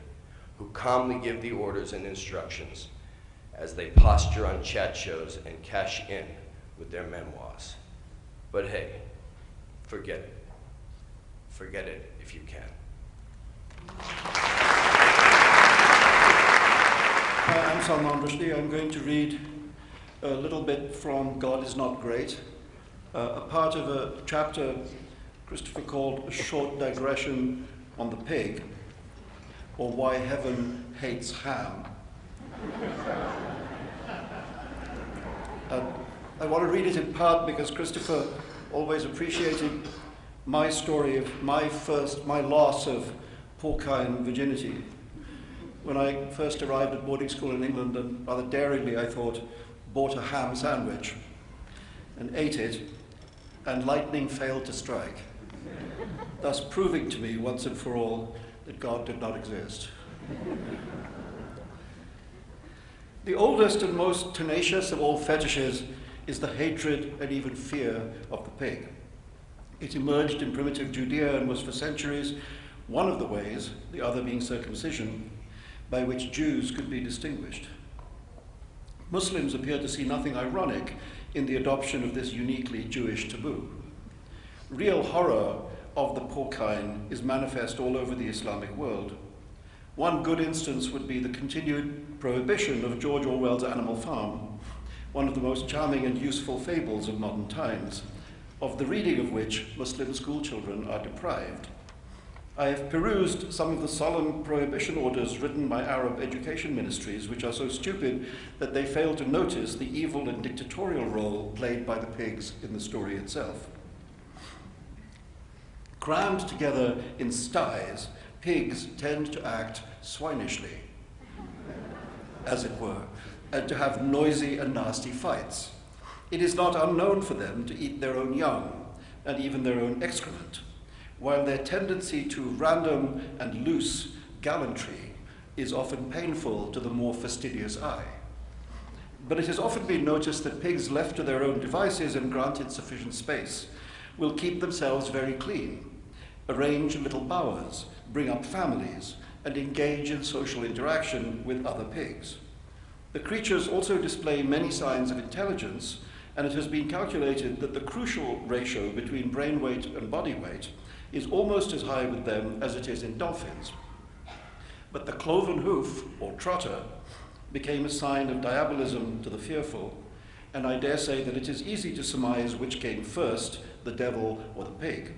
Speaker 16: who calmly give the orders and instructions as they posture on chat shows and cash in with their memoirs. But hey, forget it. Forget it if you can.
Speaker 17: I'm Salman Rushdie. I'm going to read a little bit from God is Not Great, a part of a chapter Christopher called A Short Digression on the Pig, or Why Heaven Hates Ham. I want to read it in part because Christopher always appreciated my story of my loss of porcine virginity. When I first arrived at boarding school in England, and rather daringly, I thought, bought a ham sandwich and ate it, and lightning failed to strike, thus proving to me once and for all that God did not exist. The oldest and most tenacious of all fetishes is the hatred and even fear of the pig. It emerged in primitive Judea and was for centuries one of the ways, the other being circumcision, by which Jews could be distinguished. Muslims appear to see nothing ironic in the adoption of this uniquely Jewish taboo. Real horror of the porcine is manifest all over the Islamic world. One good instance would be the continued prohibition of George Orwell's Animal Farm, one of the most charming and useful fables of modern times, of the reading of which Muslim schoolchildren are deprived. I have perused some of the solemn prohibition orders written by Arab education ministries, which are so stupid that they fail to notice the evil and dictatorial role played by the pigs in the story itself. Crammed together in sties, pigs tend to act swinishly, as it were, and to have noisy and nasty fights. It is not unknown for them to eat their own young, and even their own excrement, while their tendency to random and loose gallantry is often painful to the more fastidious eye. But it has often been noticed that pigs left to their own devices and granted sufficient space will keep themselves very clean, arrange little bowers, bring up families, and engage in social interaction with other pigs. The creatures also display many signs of intelligence, and it has been calculated that the crucial ratio between brain weight and body weight is almost as high with them as it is in dolphins. But the cloven hoof, or trotter, became a sign of diabolism to the fearful, and I dare say that it is easy to surmise which came first, the devil or the pig.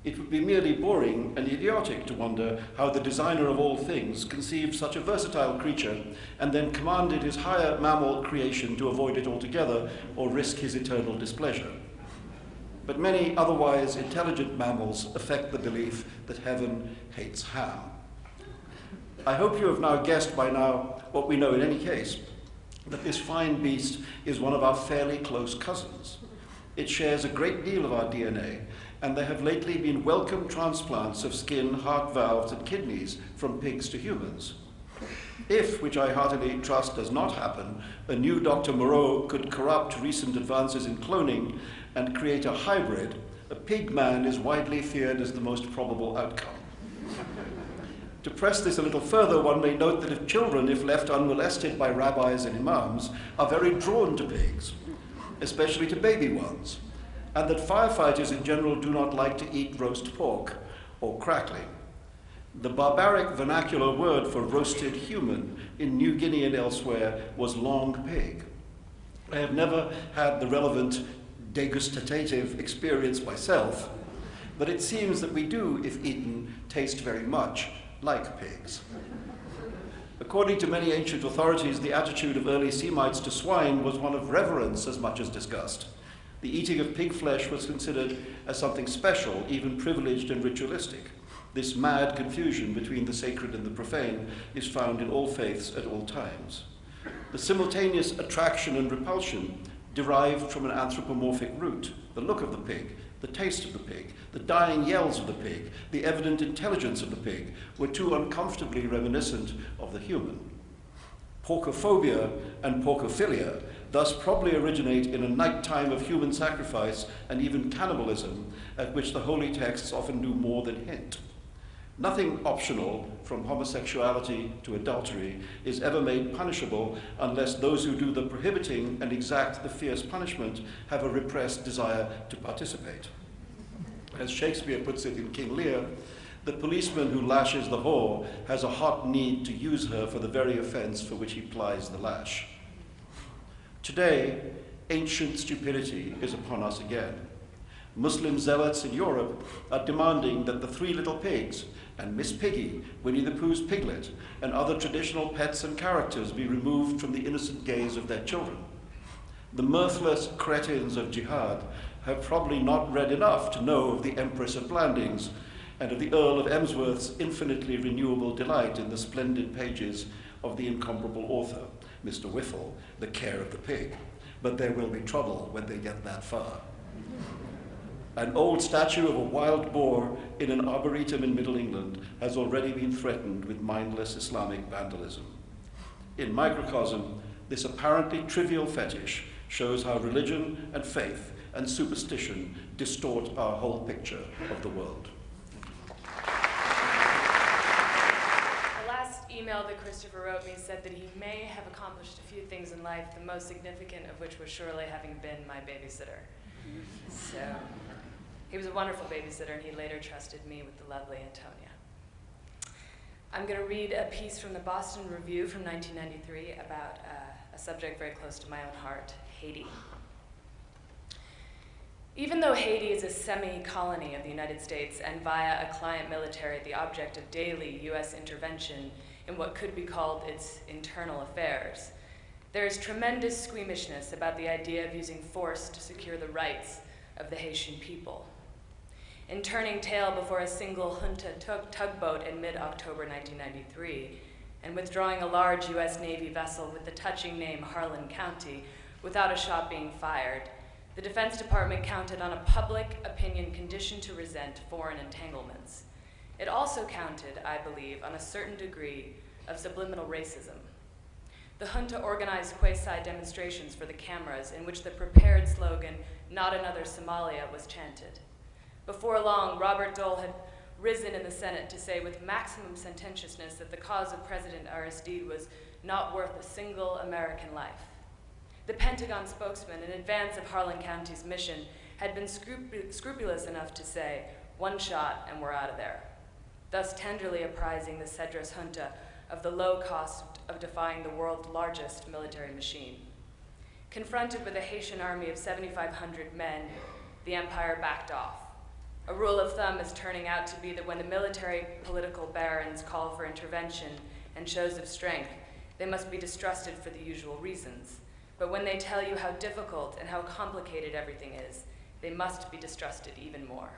Speaker 17: It would be merely boring and idiotic to wonder how the designer of all things conceived such a versatile creature and then commanded his higher mammal creation to avoid it altogether or risk his eternal displeasure. But many otherwise intelligent mammals affect the belief that heaven hates ham. I hope you have now guessed by now what we know in any case, that this fine beast is one of our fairly close cousins. It shares a great deal of our DNA, and there have lately been welcome transplants of skin, heart valves, and kidneys from pigs to humans. If, which I heartily trust does not happen, a new Dr. Moreau could corrupt recent advances in cloning and create a hybrid, a pig man is widely feared as the most probable outcome. To press this a little further, one may note that if children, if left unmolested by rabbis and imams, are very drawn to pigs, especially to baby ones, and that firefighters in general do not like to eat roast pork or crackling. The barbaric vernacular word for roasted human in New Guinea and elsewhere was long pig. I have never had the relevant degustative experience myself, but it seems that we do, if eaten, taste very much like pigs. According to many ancient authorities, the attitude of early Semites to swine was one of reverence as much as disgust. The eating of pig flesh was considered as something special, even privileged and ritualistic. This mad confusion between the sacred and the profane is found in all faiths at all times. The simultaneous attraction and repulsion derived from an anthropomorphic root, the look of the pig, the taste of the pig, the dying yells of the pig, the evident intelligence of the pig, were too uncomfortably reminiscent of the human. Porcophobia and porcophilia thus probably originate in a nighttime of human sacrifice and even cannibalism, at which the holy texts often do more than hint. Nothing optional, from homosexuality to adultery, is ever made punishable unless those who do the prohibiting and exact the fierce punishment have a repressed desire to participate. As Shakespeare puts it in King Lear, the policeman who lashes the whore has a hot need to use her for the very offense for which he plies the lash. Today, ancient stupidity is upon us again. Muslim zealots in Europe are demanding that the Three Little Pigs and Miss Piggy, Winnie the Pooh's piglet, and other traditional pets and characters be removed from the innocent gaze of their children. The mirthless cretins of jihad have probably not read enough to know of the Empress of Blandings and of the Earl of Emsworth's infinitely renewable delight in the splendid pages of the incomparable author, Mr. Whiffle, The Care of the Pig. But there will be trouble when they get that far. An old statue of a wild boar in an arboretum in Middle England has already been threatened with mindless Islamic vandalism. In microcosm, this apparently trivial fetish shows how religion and faith and superstition distort our whole picture of the world.
Speaker 18: The last email that Christopher wrote me said that he may have accomplished a few things in life, the most significant of which was surely having been my babysitter. So He was a wonderful babysitter, and he later trusted me with the lovely Antonia. I'm going to read a piece from the Boston Review from 1993 about a subject very close to my own heart, Haiti. Even though Haiti is a semi-colony of the United States and via a client military the object of daily U.S. intervention in what could be called its internal affairs, there is tremendous squeamishness about the idea of using force to secure the rights of the Haitian people. In turning tail before a single junta tugboat in mid-October 1993, and withdrawing a large U.S. Navy vessel with the touching name Harlan County without a shot being fired, the Defense Department counted on a public opinion conditioned to resent foreign entanglements. It also counted, I believe, on a certain degree of subliminal racism. The junta organized quasi-demonstrations for the cameras in which the prepared slogan, "Not another Somalia," was chanted. Before long, Robert Dole had risen in the Senate to say with maximum sententiousness that the cause of President Aristide was not worth a single American life. The Pentagon spokesman, in advance of Harlan County's mission, had been scrupulous enough to say, "One shot and we're out of there," thus tenderly apprising the Cedras junta of the low cost of defying the world's largest military machine. Confronted with a Haitian army of 7,500 men, the empire backed off. A rule of thumb is turning out to be that when the military political barons call for intervention and shows of strength, they must be distrusted for the usual reasons. But when they tell you how difficult and how complicated everything is, they must be distrusted even more.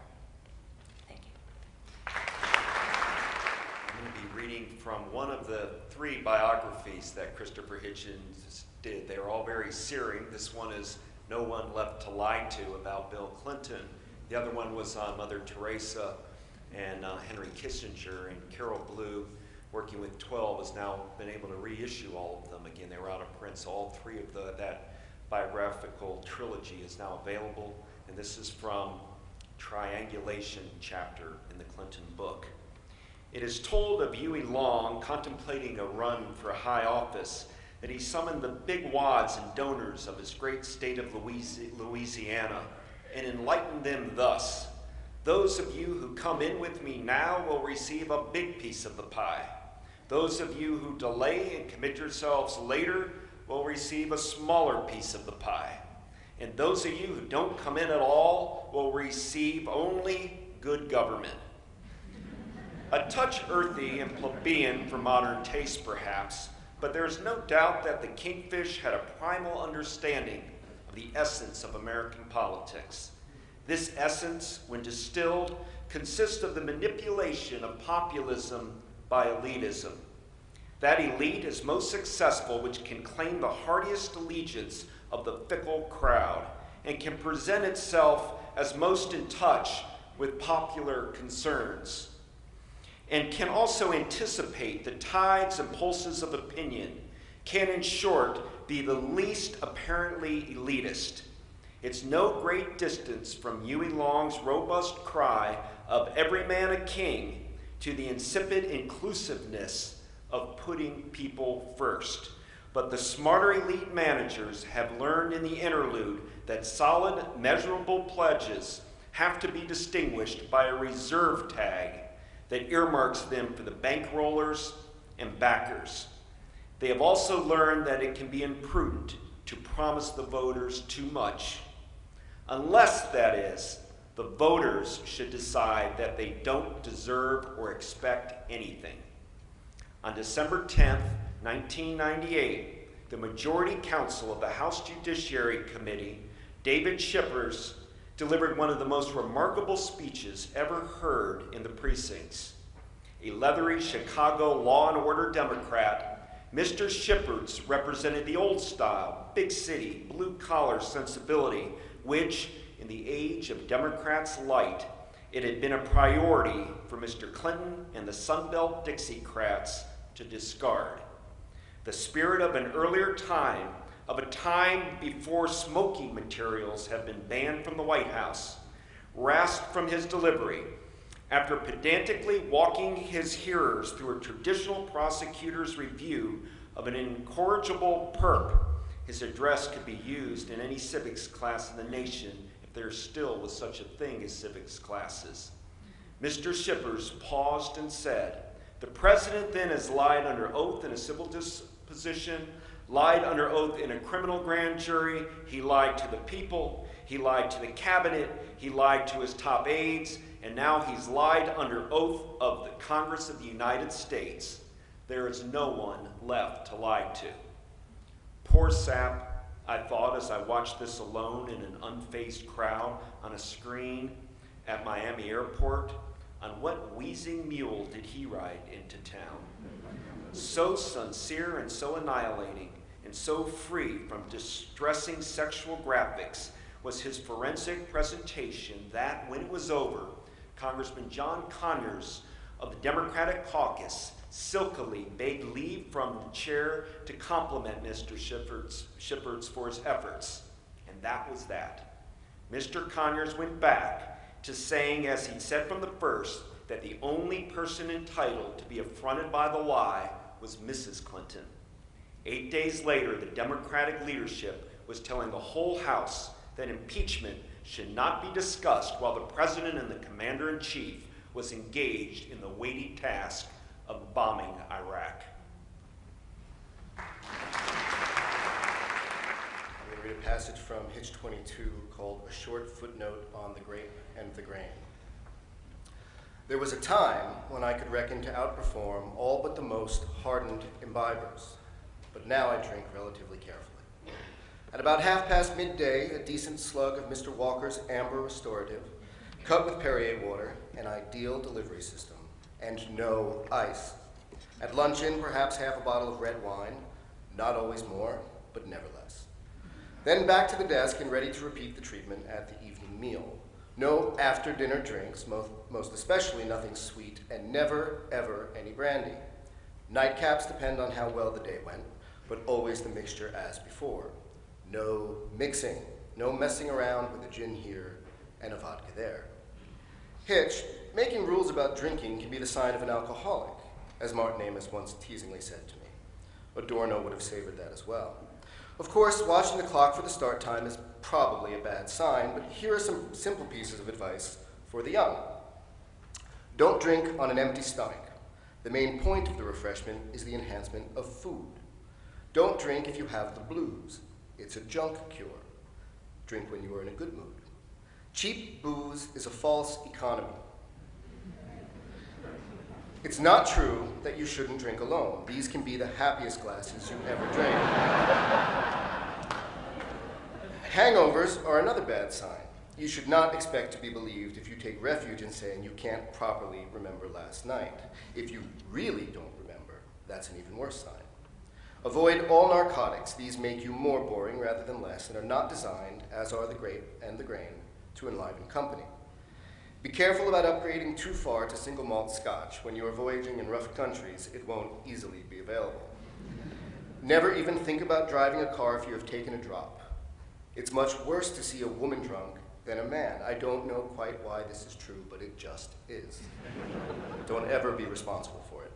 Speaker 18: Thank you.
Speaker 19: I'm going to be reading from one of the 3 biographies that Christopher Hitchens did. They are all very searing. This one is No One Left to Lie To about Bill Clinton. The other one was on Mother Teresa and Henry Kissinger, and Carol Blue, working with 12, has now been able to reissue all of them again. They were out of print, so all 3 of that biographical trilogy is now available, and this is from Triangulation chapter in the Clinton book. It is told of Huey Long contemplating a run for high office that he summoned the big wads and donors of his great state of Louisiana and enlightened them thus: "Those of you who come in with me now will receive a big piece of the pie. Those of you who delay and commit yourselves later will receive a smaller piece of the pie. And those of you who don't come in at all will receive only good government." A touch earthy and plebeian for modern taste, perhaps, but there is no doubt that the Kingfish had a primal understanding of the essence of American politics. This essence, when distilled, consists of the manipulation of populism by elitism. That elite is most successful which can claim the heartiest allegiance of the fickle crowd and can present itself as most in touch with popular concerns, and can also anticipate the tides and pulses of opinion, can, in short, be the least apparently elitist. It's no great distance from Huey Long's robust cry of "every man a king" to the insipid inclusiveness of putting people first. But the smarter elite managers have learned in the interlude that solid, measurable pledges have to be distinguished by a reserve tag that earmarks them for the bankrollers and backers. They have also learned that it can be imprudent to promise the voters too much, unless, that is, the voters should decide that they don't deserve or expect anything. On December 10th, 1998, the Majority Counsel of the House Judiciary Committee, David Shippers, delivered one of the most remarkable speeches ever heard in the precincts. A leathery Chicago law and order Democrat, Mr. Shippers represented the old-style, big-city, blue-collar sensibility which, in the age of Democrats' light, it had been a priority for Mr. Clinton and the Sunbelt Dixiecrats to discard. The spirit of an earlier time, of a time before smoking materials had been banned from the White House, rasped from his delivery. After pedantically walking his hearers through a traditional prosecutor's review of an incorrigible perp, his address could be used in any civics class in the nation if there still was such a thing as civics classes. Mr. Shippers paused and said, "The president then has lied under oath in a civil disposition, lied under oath in a criminal grand jury, he lied to the people, he lied to the cabinet, he lied to his top aides, and now he's lied under oath of the Congress of the United States. There is no one left to lie to." Poor sap, I thought as I watched this alone in an unfazed crowd on a screen at Miami Airport. On what wheezing mule did he ride into town? So sincere and so annihilating and so free from distressing sexual graphics was his forensic presentation that, when it was over, Congressman John Conyers of the Democratic caucus silkily begged leave from the chair to compliment Mr. Shippers for his efforts. And that was that. Mr. Conyers went back to saying, as he'd said from the first, that the only person entitled to be affronted by the lie was Mrs. Clinton. 8 days later, the Democratic leadership was telling the whole House that impeachment should not be discussed while the president and the commander-in-chief was engaged in the weighty task of bombing Iraq.
Speaker 20: I'm going to read a passage from Hitch 22 called A Short Footnote on the Grape and the Grain. There was a time when I could reckon to outperform all but the most hardened imbibers, but now I drink relatively carefully. At about midday, a decent slug of Mr. Walker's Amber Restorative, cut with Perrier water, an ideal delivery system, and no ice. At luncheon, perhaps half a bottle of red wine, not always more, but never less. Then back to the desk and ready to repeat the treatment at the evening meal. No after-dinner drinks, most especially nothing sweet, and never, ever any brandy. Nightcaps depend on how well the day went, but always the mixture as before. No mixing, no messing around with a gin here and a vodka there. Hitch, making rules about drinking can be the sign of an alcoholic, as Martin Aimée once teasingly said to me. Adorno would have savored that as well. Of course, watching the clock for the start time is probably a bad sign, but here are some simple pieces of advice for the young. Don't drink on an empty stomach. The main point of the refreshment is the enhancement of food. Don't drink if you have the blues. It's a junk cure. Drink when you are in a good mood. Cheap booze is a false economy. It's not true that you shouldn't drink alone. These can be the happiest glasses you ever drank. Hangovers are another bad sign. You should not expect to be believed if you take refuge in saying you can't properly remember last night. If you really don't remember, that's an even worse sign. Avoid all narcotics. These make you more boring rather than less and are not designed, as are the grape and the grain, to enliven company. Be careful about upgrading too far to single malt scotch. When you are voyaging in rough countries, it won't easily be available. Never even think about driving a car if you have taken a drop. It's much worse to see a woman drunk than a man. I don't know quite why this is true, but it just is. Don't ever be responsible for it.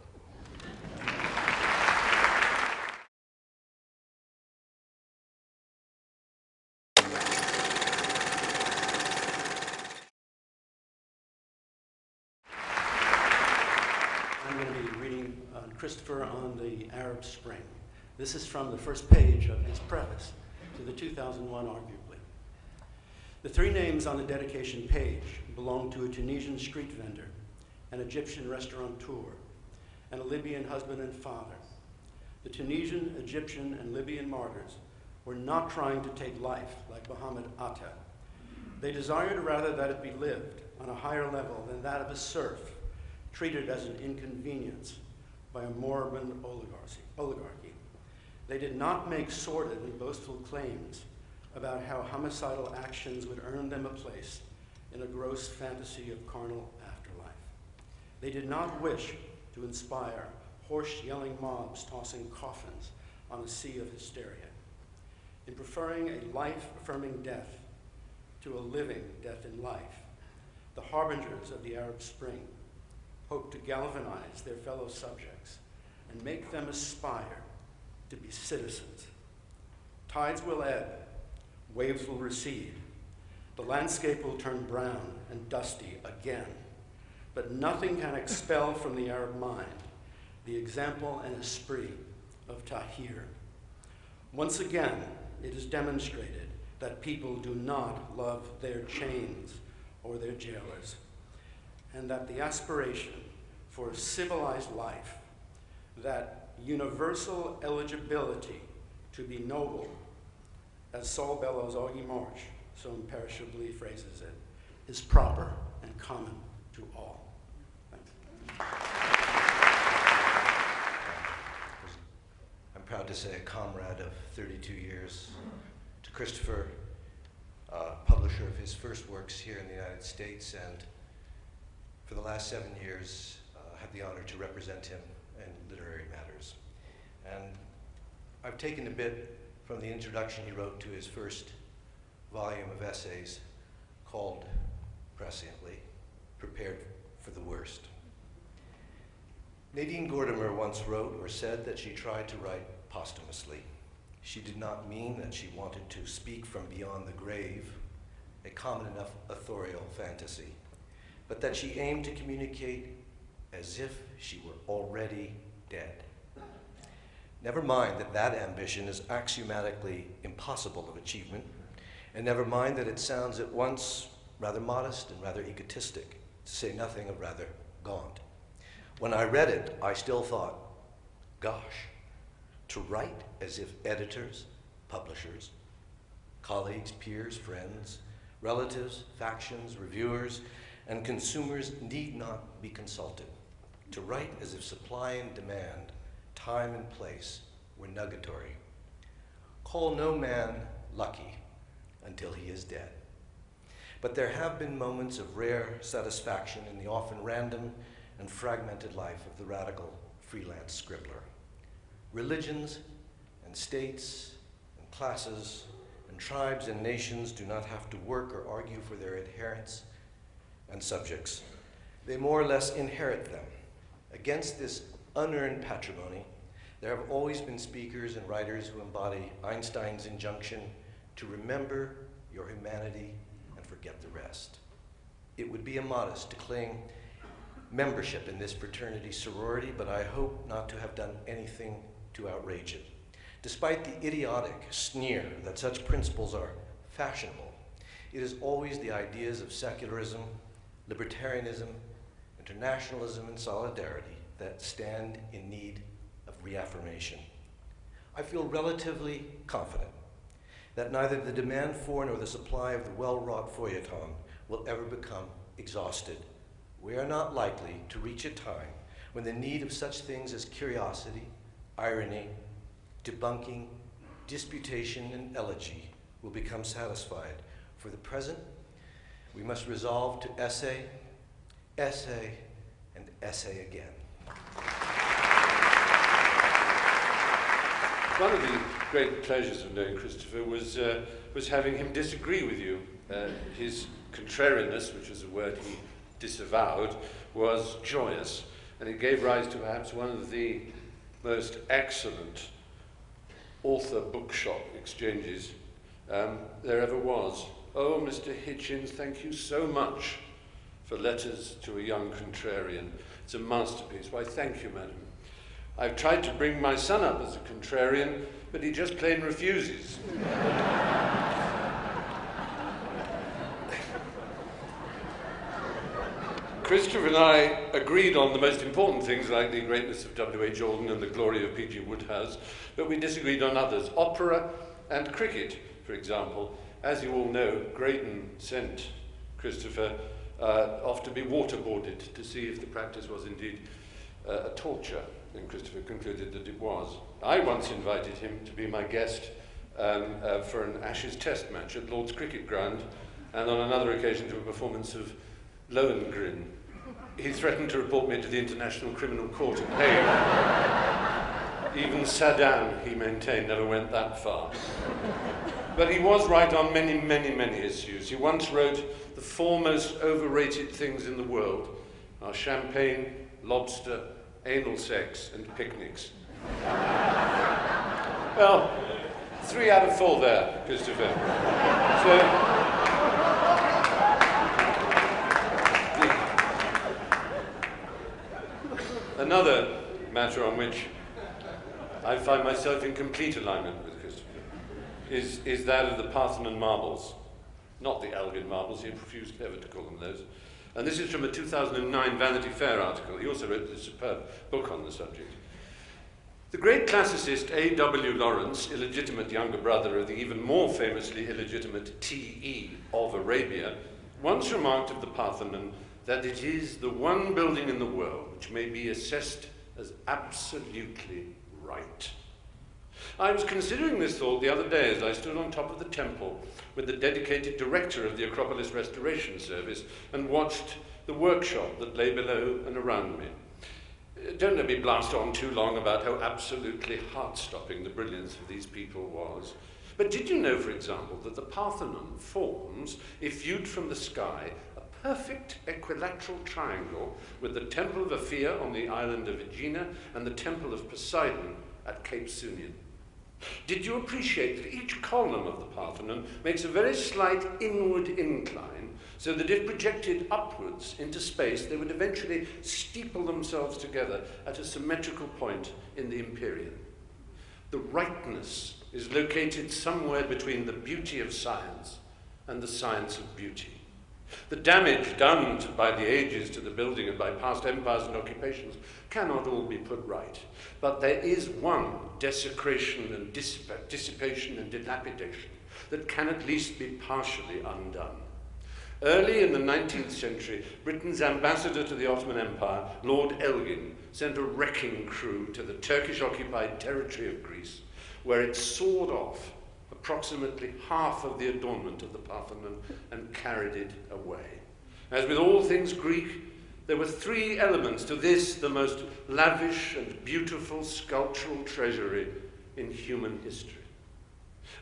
Speaker 21: I'm going to be reading Christopher on the Arab Spring. This is from the first page of his preface to the 2001 Arguably. The three names on the dedication page belong to a Tunisian street vendor, an Egyptian restaurateur, and a Libyan husband and father. The Tunisian, Egyptian, and Libyan martyrs were not trying to take life like Muhammad Atta. They desired rather that it be lived on a higher level than that of a serf, treated as an inconvenience by a moribund oligarchy. They did not make sordid and boastful claims about how homicidal actions would earn them a place in a gross fantasy of carnal afterlife. They did not wish to inspire horse-yelling mobs tossing coffins on a sea of hysteria. In preferring a life-affirming death to a living death in life, the harbingers of the Arab Spring hope to galvanize their fellow subjects and make them aspire to be citizens. Tides will ebb, waves will recede, The landscape will turn brown and dusty again, but nothing can expel from the Arab mind the example and esprit of Tahir. Once again, it is demonstrated that people do not love their chains or their jailers, and that the aspiration for a civilized life, that universal eligibility to be noble, as Saul Bellows Augie Marsh so imperishably phrases it, is proper and common to all. Thank you.
Speaker 1: I'm proud to say a comrade of 32 years. To Christopher, publisher of his first works here in the United States, and for the last 7 years, had the honor to represent him in literary matters. And I've taken a bit from the introduction he wrote to his first volume of essays called, presciently, Prepared for the Worst. Nadine Gordimer once wrote or said that she tried to write posthumously. She did not mean that she wanted to speak from beyond the grave, a common enough authorial fantasy, but that she aimed to communicate as if she were already dead. Never mind that that ambition is axiomatically impossible of achievement, and never mind that it sounds at once rather modest and rather egotistic, to say nothing of rather gaunt. When I read it, I still thought, gosh, to write as if editors, publishers, colleagues, peers, friends, relatives, factions, reviewers, and consumers need not be consulted. To write as if supply and demand, time and place were nugatory. Call no man lucky until he is dead. But there have been moments of rare satisfaction in the often random and fragmented life of the radical freelance scribbler. Religions and states and classes and tribes and nations do not have to work or argue for their adherents and subjects. They more or less inherit them. Against this unearned patrimony, there have always been speakers and writers who embody Einstein's injunction to remember your humanity and forget the rest. It would be immodest to claim membership in this fraternity sorority, but I hope not to have done anything to outrage it. Despite the idiotic sneer that such principles are fashionable, it is always the ideas of secularism, libertarianism, internationalism, and solidarity that stand in need of reaffirmation. I feel relatively confident that neither the demand for nor the supply of the well-wrought feuilleton will ever become exhausted. We are not likely to reach a time when the need of such things as curiosity, irony, debunking, disputation, and elegy will become satisfied. For the present, we must resolve to essay, essay, and essay again.
Speaker 22: One of the great pleasures of knowing Christopher was having him disagree with you. His contrariness, which is a word he disavowed, was joyous, and it gave rise to perhaps one of the most excellent author-bookshop exchanges there ever was. Oh, Mr. Hitchens, thank you so much for Letters to a Young Contrarian. It's a masterpiece. Why, thank you, madam. I've tried to bring my son up as a contrarian, but he just plain refuses. Christopher and I agreed on the most important things, like the greatness of W.H. Auden and the glory of P.G. Wodehouse, but we disagreed on others. Opera and cricket, for example. As you all know, Graydon sent Christopher off to be waterboarded to see if the practice was indeed a torture, and Christopher concluded that it was. I once invited him to be my guest for an Ashes Test match at Lord's Cricket Ground, and on another occasion to a performance of Lohengrin. He threatened to report me to the International Criminal Court in Hague. Even Saddam, he maintained, never went that far. But he was right on many, many, many issues. He once wrote, "The four most overrated things in the world are champagne, lobster, anal sex, and picnics." Well, 3 out of 4 there, Christopher. So, Another matter on which I find myself in complete alignment with Christopher is that of the Parthenon marbles. Not the Elgin marbles, he refused ever to call them those. And this is from a 2009 Vanity Fair article. He also wrote a superb book on the subject. The great classicist A.W. Lawrence, illegitimate younger brother of the even more famously illegitimate T.E. of Arabia, once remarked of the Parthenon that it is the one building in the world which may be assessed as absolutely right. I was considering this thought the other day as I stood on top of the temple with the dedicated director of the Acropolis Restoration Service and watched the workshop that lay below and around me. Don't let me blast on too long about how absolutely heart-stopping the brilliance of these people was. But did you know, for example, that the Parthenon forms, if viewed from the sky, a perfect equilateral triangle with the Temple of Aphia on the island of Aegina and the Temple of Poseidon at Cape Sunion? Did you appreciate that each column of the Parthenon makes a very slight inward incline, so that if projected upwards into space, they would eventually steeple themselves together at a symmetrical point in the Empyrean? The rightness is located somewhere between the beauty of science and the science of beauty. The damage done by the ages to the building and by past empires and occupations cannot all be put right, but there is one desecration and dissipation and dilapidation that can at least be partially undone. Early in the 19th century, Britain's ambassador to the Ottoman Empire, Lord Elgin, sent a wrecking crew to the Turkish-occupied territory of Greece, where it sawed off approximately half of the adornment of the Parthenon and carried it away. As with all things Greek, there were three elements to this, the most lavish and beautiful sculptural treasury in human history.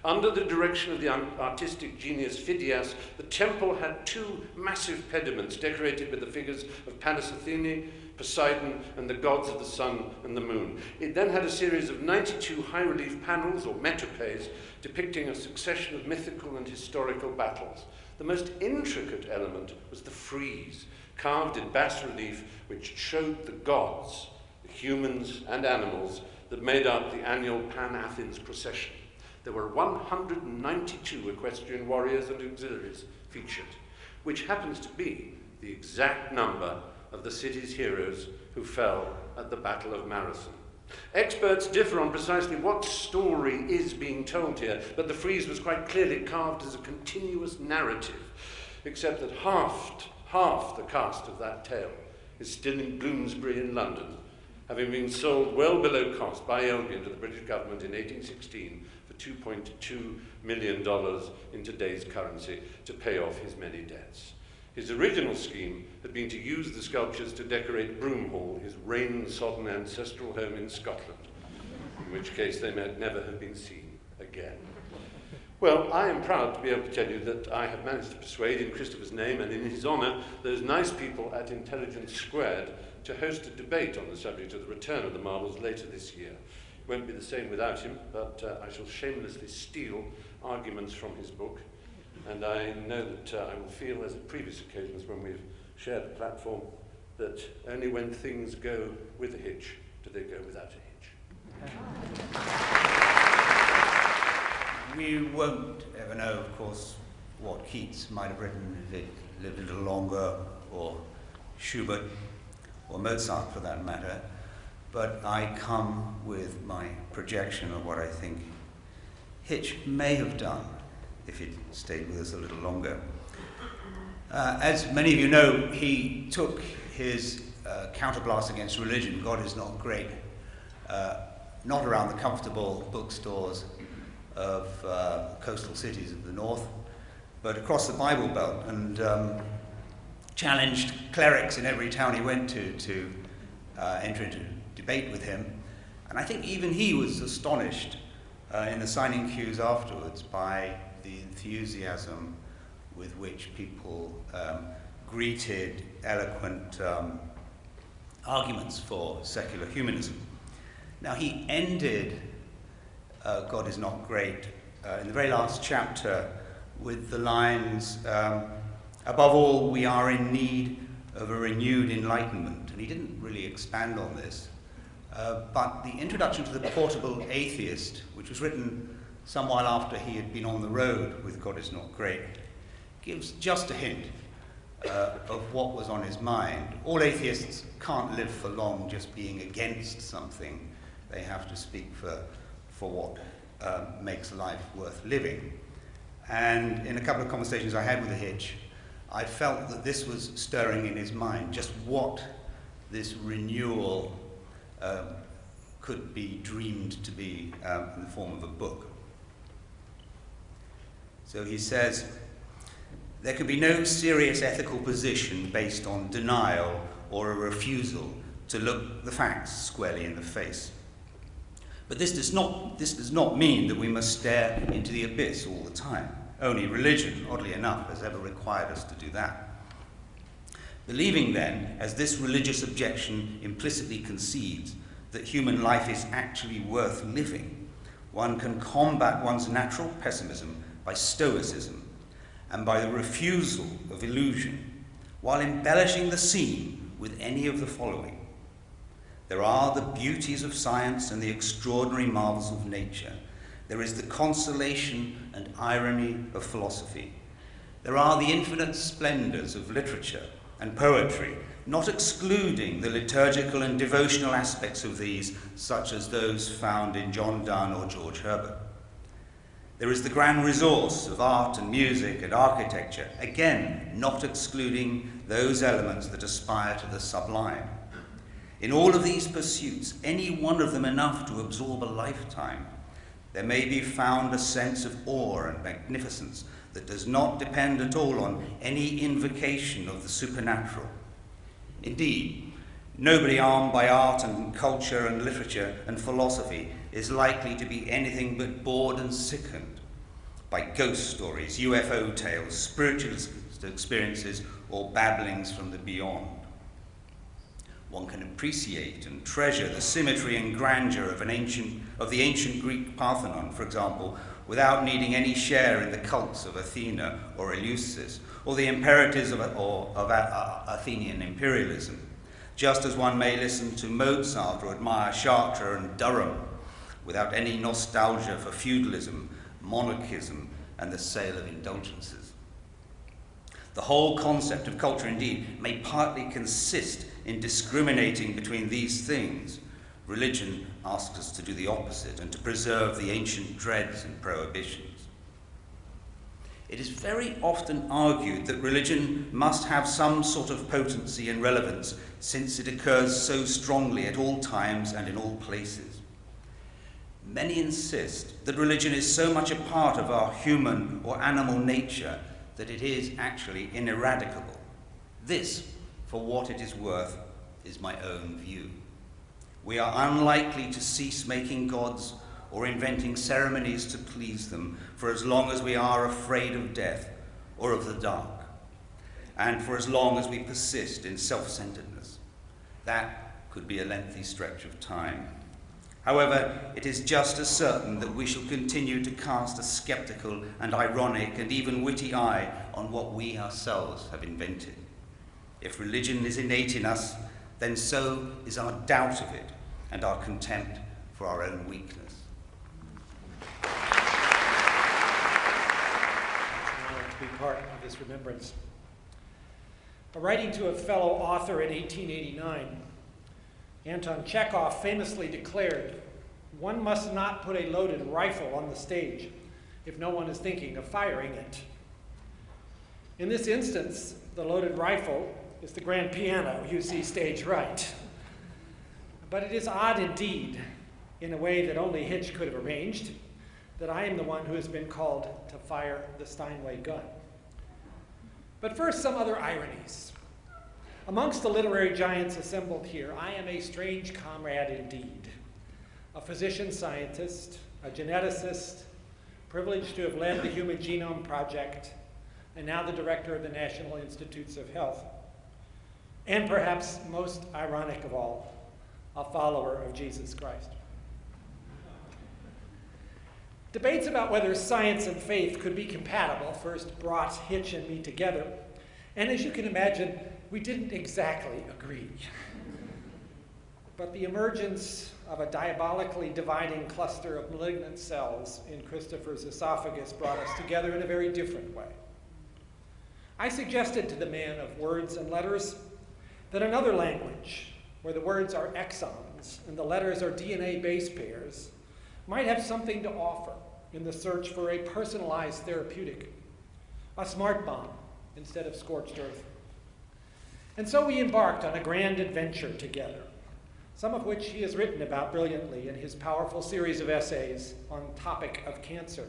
Speaker 22: Under the direction of the artistic genius Phidias, the temple had two massive pediments decorated with the figures of Pallas Athene, Poseidon, and the gods of the sun and the moon. It then had a series of 92 high-relief panels, or metopes, depicting a succession of mythical and historical battles. The most intricate element was the frieze, carved in bas-relief, which showed the gods, the humans and animals, that made up the annual Pan-Athens procession. There were 192 equestrian warriors and auxiliaries featured, which happens to be the exact number of the city's heroes who fell at the Battle of Marathon. Experts differ on precisely what story is being told here, but the frieze was quite clearly carved as a continuous narrative, except that half the cast of that tale is still in Bloomsbury in London, having been sold well below cost by Elgin to the British government in 1816 for $2.2 million in today's currency to pay off his many debts. His original scheme had been to use the sculptures to decorate Broomhall, his rain-sodden ancestral home in Scotland, in which case they might never have been seen again. Well, I am proud to be able to tell you that I have managed to persuade, in Christopher's name and in his honour, those nice people at Intelligence Squared to host a debate on the subject of the return of the marbles later this year. It won't be the same without him, but I shall shamelessly steal arguments from his book. And I know that I will feel, as at previous occasions when we've shared the platform, that only when things go with a hitch do they go without a hitch.
Speaker 2: We won't ever know, of course, what Keats might have written if he'd lived a little longer, or Schubert, or Mozart for that matter. But I come with my projection of what I think Hitch may have done if he'd stayed with us a little longer. As many of you know, he took his counterblast against religion, God is Not Great, not around the comfortable bookstores of coastal cities of the north, but across the Bible Belt, and challenged clerics in every town he went to enter into debate with him. And I think even he was astonished in the signing queues afterwards by the enthusiasm with which people greeted eloquent arguments for secular humanism. Now, he ended God is Not Great in the very last chapter with the lines, above all, we are in need of a renewed enlightenment. And he didn't really expand on this. But the introduction to the Portable Atheist, which was written some while after he had been on the road with God Is Not Great, gives just a hint of what was on his mind. All atheists can't live for long just being against something. They have to speak for what makes life worth living. And in a couple of conversations I had with Hitch, I felt that this was stirring in his mind, just what this renewal could be dreamed to be in the form of a book. So he says, there can be no serious ethical position based on denial or a refusal to look the facts squarely in the face. But this does not mean that we must stare into the abyss all the time. Only religion, oddly enough, has ever required us to do that. Believing then, as this religious objection implicitly concedes, that human life is actually worth living, one can combat one's natural pessimism by stoicism and by the refusal of illusion, while embellishing the scene with any of the following. There are the beauties of science and the extraordinary marvels of nature. There is the consolation and irony of philosophy. There are the infinite splendors of literature and poetry, not excluding the liturgical and devotional aspects of these, such as those found in John Donne or George Herbert. There is the grand resource of art and music and architecture, again, not excluding those elements that aspire to the sublime. In all of these pursuits, any one of them enough to absorb a lifetime, there may be found a sense of awe and magnificence that does not depend at all on any invocation of the supernatural. Indeed, nobody armed by art and culture and literature and philosophy is likely to be anything but bored and sickened by ghost stories, UFO tales, spiritualist experiences, or babblings from the beyond. One can appreciate and treasure the symmetry and grandeur of the ancient Greek Parthenon, for example, without needing any share in the cults of Athena or Eleusis, or the imperatives of Athenian imperialism, just as one may listen to Mozart or admire Chartres and Durham without any nostalgia for feudalism, monarchism, and the sale of indulgences. The whole concept of culture, indeed, may partly consist in discriminating between these things. Religion asks us to do the opposite and to preserve the ancient dreads and prohibitions. It is very often argued that religion must have some sort of potency and relevance, since it occurs so strongly at all times and in all places. Many insist that religion is so much a part of our human or animal nature that it is actually ineradicable. This, for what it is worth, is my own view. We are unlikely to cease making gods or inventing ceremonies to please them for as long as we are afraid of death or of the dark, and for as long as we persist in self-centeredness. That could be a lengthy stretch of time. However, it is just as certain that we shall continue to cast a skeptical and ironic and even witty eye on what we ourselves have invented. If religion is innate in us, then so is our doubt of it and our contempt for our own weakness.
Speaker 3: To be part of this remembrance. Writing to a fellow author in 1889, Anton Chekhov famously declared, "One must not put a loaded rifle on the stage if no one is thinking of firing it." In this instance, the loaded rifle is the grand piano you see stage right. But it is odd indeed, in a way that only Hitch could have arranged, that I am the one who has been called to fire the Steinway gun. But first, some other ironies. Amongst the literary giants assembled here, I am a strange comrade indeed. A physician-scientist, a geneticist, privileged to have led the Human Genome Project, and now the director of the National Institutes of Health. And perhaps most ironic of all, a follower of Jesus Christ. Debates about whether science and faith could be compatible first brought Hitch and me together. And as you can imagine, we didn't exactly agree. But the emergence of a diabolically dividing cluster of malignant cells in Christopher's esophagus brought us together in a very different way. I suggested to the man of words and letters that another language, where the words are exons and the letters are DNA base pairs, might have something to offer in the search for a personalized therapeutic, a smart bomb instead of scorched earth. And so we embarked on a grand adventure together, some of which he has written about brilliantly in his powerful series of essays on the topic of cancer.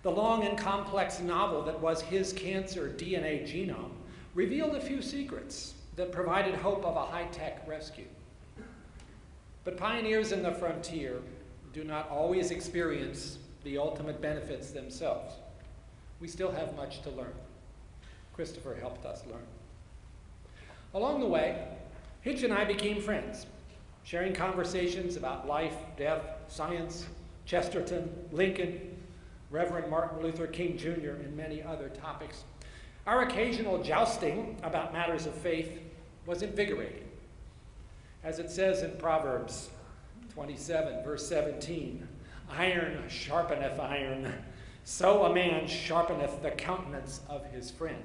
Speaker 3: The long and complex novel that was his cancer DNA genome revealed a few secrets that provided hope of a high-tech rescue. But pioneers in the frontier do not always experience the ultimate benefits themselves. We still have much to learn. Christopher helped us learn. Along the way, Hitch and I became friends, sharing conversations about life, death, science, Chesterton, Lincoln, Reverend Martin Luther King Jr., and many other topics. Our occasional jousting about matters of faith was invigorating. As it says in Proverbs 27, verse 17, iron sharpeneth iron, so a man sharpeneth the countenance of his friend.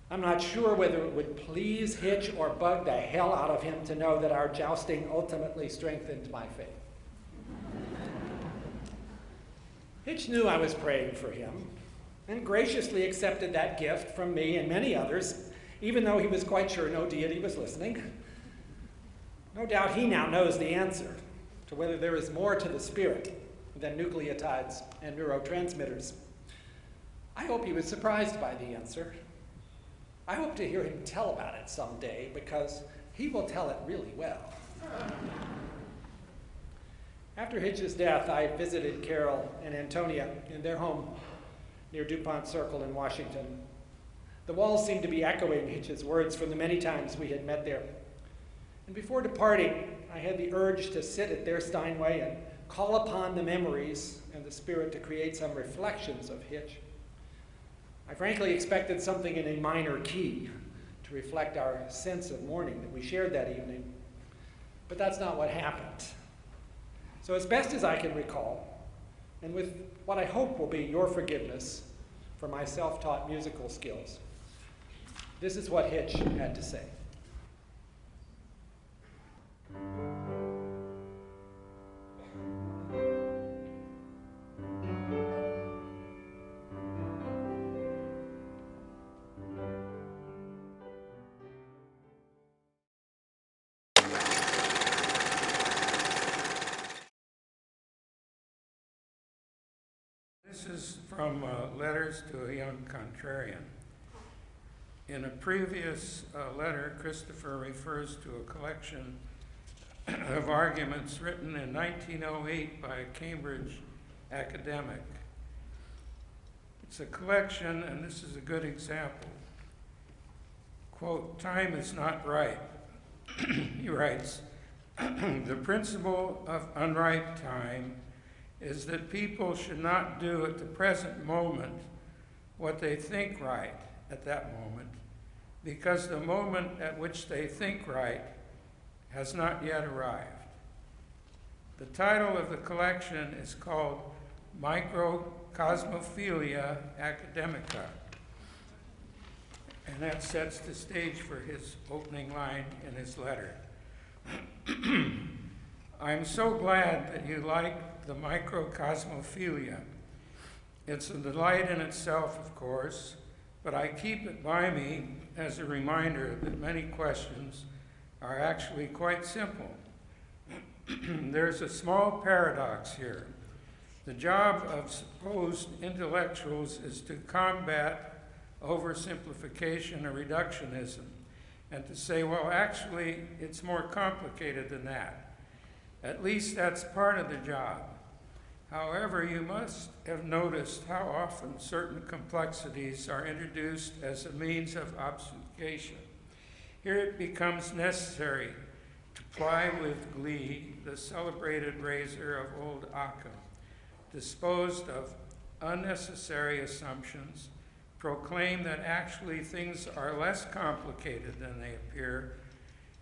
Speaker 3: I'm not sure whether it would please Hitch or bug the hell out of him to know that our jousting ultimately strengthened my faith. Hitch knew I was praying for him and graciously accepted that gift from me and many others, even though he was quite sure no deity was listening. No doubt he now knows the answer to whether there is more to the spirit than nucleotides and neurotransmitters. I hope he was surprised by the answer. I hope to hear him tell about it someday, because he will tell it really well. After Hitch's death, I visited Carol and Antonia in their home near DuPont Circle in Washington. The walls seemed to be echoing Hitch's words from the many times we had met there. And before departing, I had the urge to sit at their Steinway and call upon the memories and the spirit to create some reflections of Hitch. I frankly expected something in a minor key to reflect our sense of mourning that we shared that evening, but that's not what happened. So as best as I can recall, and with what I hope will be your forgiveness for my self-taught musical skills, this is what Hitch had to say.
Speaker 4: This is from Letters to a Young Contrarian. In a previous letter, Christopher refers to a collection of arguments written in 1908 by a Cambridge academic. It's a collection, and this is a good example. Quote, "Time is not right." He writes, "The principle of unripe time is that people should not do at the present moment what they think right at that moment, because the moment at which they think right has not yet arrived." The title of the collection is called Microcosmophilia Academica, and that sets the stage for his opening line in his letter. "I'm so glad that you like the microcosmophilia. It's a delight in itself, of course, but I keep it by me as a reminder that many questions are actually quite simple. There's a small paradox here. The job of supposed intellectuals is to combat oversimplification or reductionism, and to say, well, actually, it's more complicated than that. At least that's part of the job. However, you must have noticed how often certain complexities are introduced as a means of obfuscation. Here it becomes necessary to ply with glee the celebrated razor of old Occam, disposed of unnecessary assumptions, proclaim that actually things are less complicated than they appear,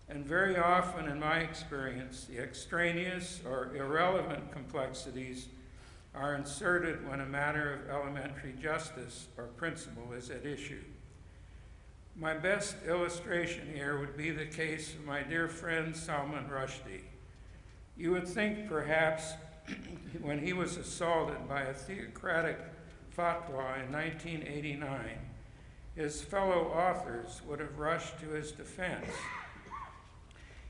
Speaker 4: and very often, in my experience, the extraneous or irrelevant complexities are inserted when a matter of elementary justice or principle is at issue. My best illustration here would be the case of my dear friend Salman Rushdie. You would think perhaps when he was assaulted by a theocratic fatwa in 1989, his fellow authors would have rushed to his defense.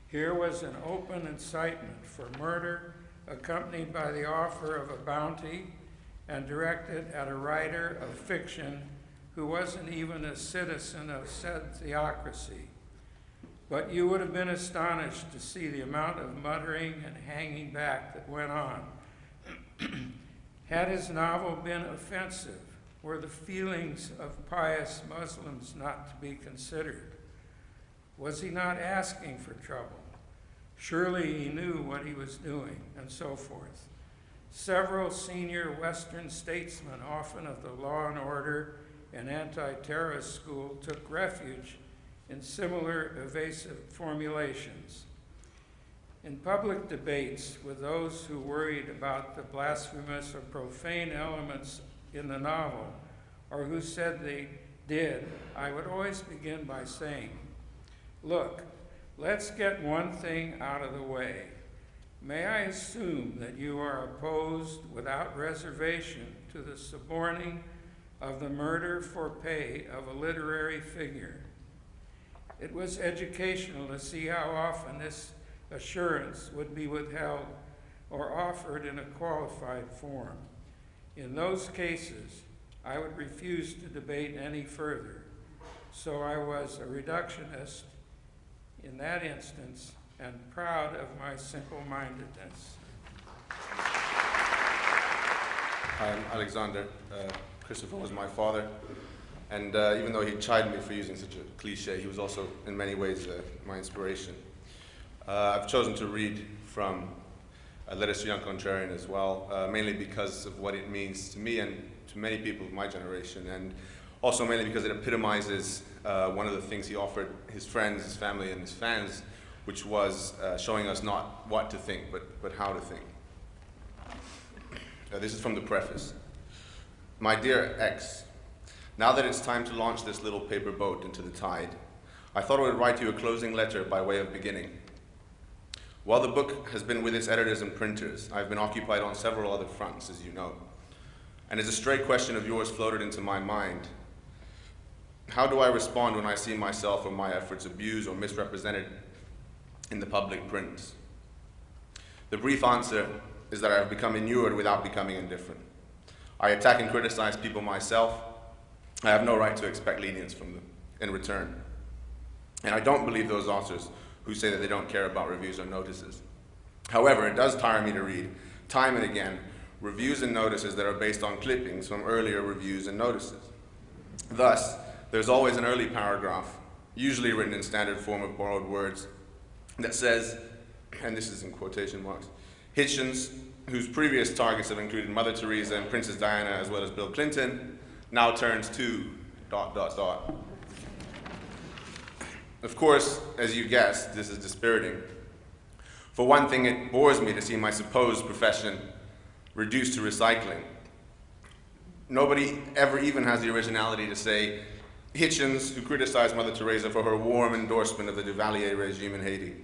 Speaker 4: Here was an open incitement for murder accompanied by the offer of a bounty and directed at a writer of fiction who wasn't even a citizen of said theocracy. But you would have been astonished to see the amount of muttering and hanging back that went on. Had his novel been offensive, were the feelings of pious Muslims not to be considered? Was he not asking for trouble? Surely he knew what he was doing, and so forth. Several senior Western statesmen, often of the law and order and anti-terrorist school, took refuge in similar evasive formulations. In public debates with those who worried about the blasphemous or profane elements in the novel, or who said they did, I would always begin by saying, look, let's get one thing out of the way. May I assume that you are opposed without reservation to the suborning of the murder for pay of a literary figure? It was educational to see how often this assurance would be withheld or offered in a qualified form. In those cases, I would refuse to debate any further. So I was a reductionist in that instance and proud of my simple-mindedness.
Speaker 5: I'm Alexander. Christopher was my father. And even though he chided me for using such a cliche, he was also, in many ways, my inspiration. I've chosen to read from Letters to a Young Contrarian as well, mainly because of what it means to me and to many people of my generation, and also mainly because it epitomizes one of the things he offered his friends, his family, and his fans, which was showing us not what to think, but how to think. This is from the preface. My dear X, now that it's time to launch this little paper boat into the tide, I thought I would write you a closing letter by way of beginning. While the book has been with its editors and printers, I've been occupied on several other fronts, as you know. And as a stray question of yours floated into my mind, how do I respond when I see myself or my efforts abused or misrepresented in the public prints? The brief answer is that I have become inured without becoming indifferent. I attack and criticize people myself. I have no right to expect lenience from them in return. And I don't believe those authors who say that they don't care about reviews or notices. However, it does tire me to read, time and again, reviews and notices that are based on clippings from earlier reviews and notices. Thus, there's always an early paragraph, usually written in standard form of borrowed words, that says, and this is in quotation marks, Hitchens, whose previous targets have included Mother Teresa and Princess Diana as well as Bill Clinton, now turns to ... Of course, as you guessed, this is dispiriting. For one thing, it bores me to see my supposed profession reduced to recycling. Nobody ever even has the originality to say, Hitchens, who criticized Mother Teresa for her warm endorsement of the Duvalier regime in Haiti.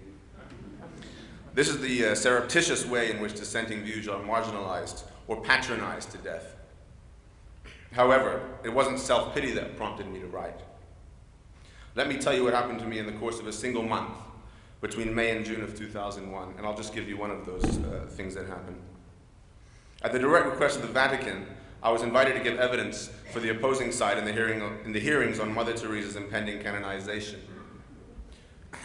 Speaker 5: This is the surreptitious way in which dissenting views are marginalized or patronized to death. However, it wasn't self-pity that prompted me to write. Let me tell you what happened to me in the course of a single month between May and June of 2001, and I'll just give you one of those things that happened. At the direct request of the Vatican, I was invited to give evidence for the opposing side in the hearings on Mother Teresa's impending canonization.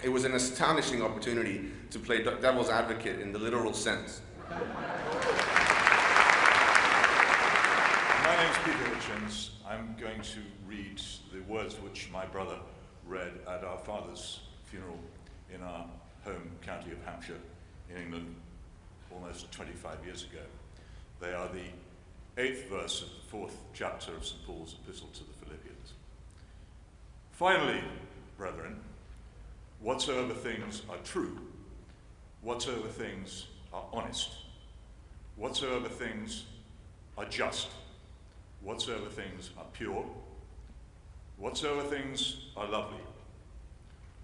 Speaker 5: It was an astonishing opportunity to play devil's advocate in the literal sense.
Speaker 6: My name is Peter Hitchens. I'm going to read the words which my brother read at our father's funeral in our home county of Hampshire in England almost 25 years ago. They are the 8th verse of the 4th chapter of St. Paul's epistle to the Philippians. Finally, brethren, whatsoever things are true, whatsoever things are honest, whatsoever things are just, whatsoever things are pure, whatsoever things are lovely,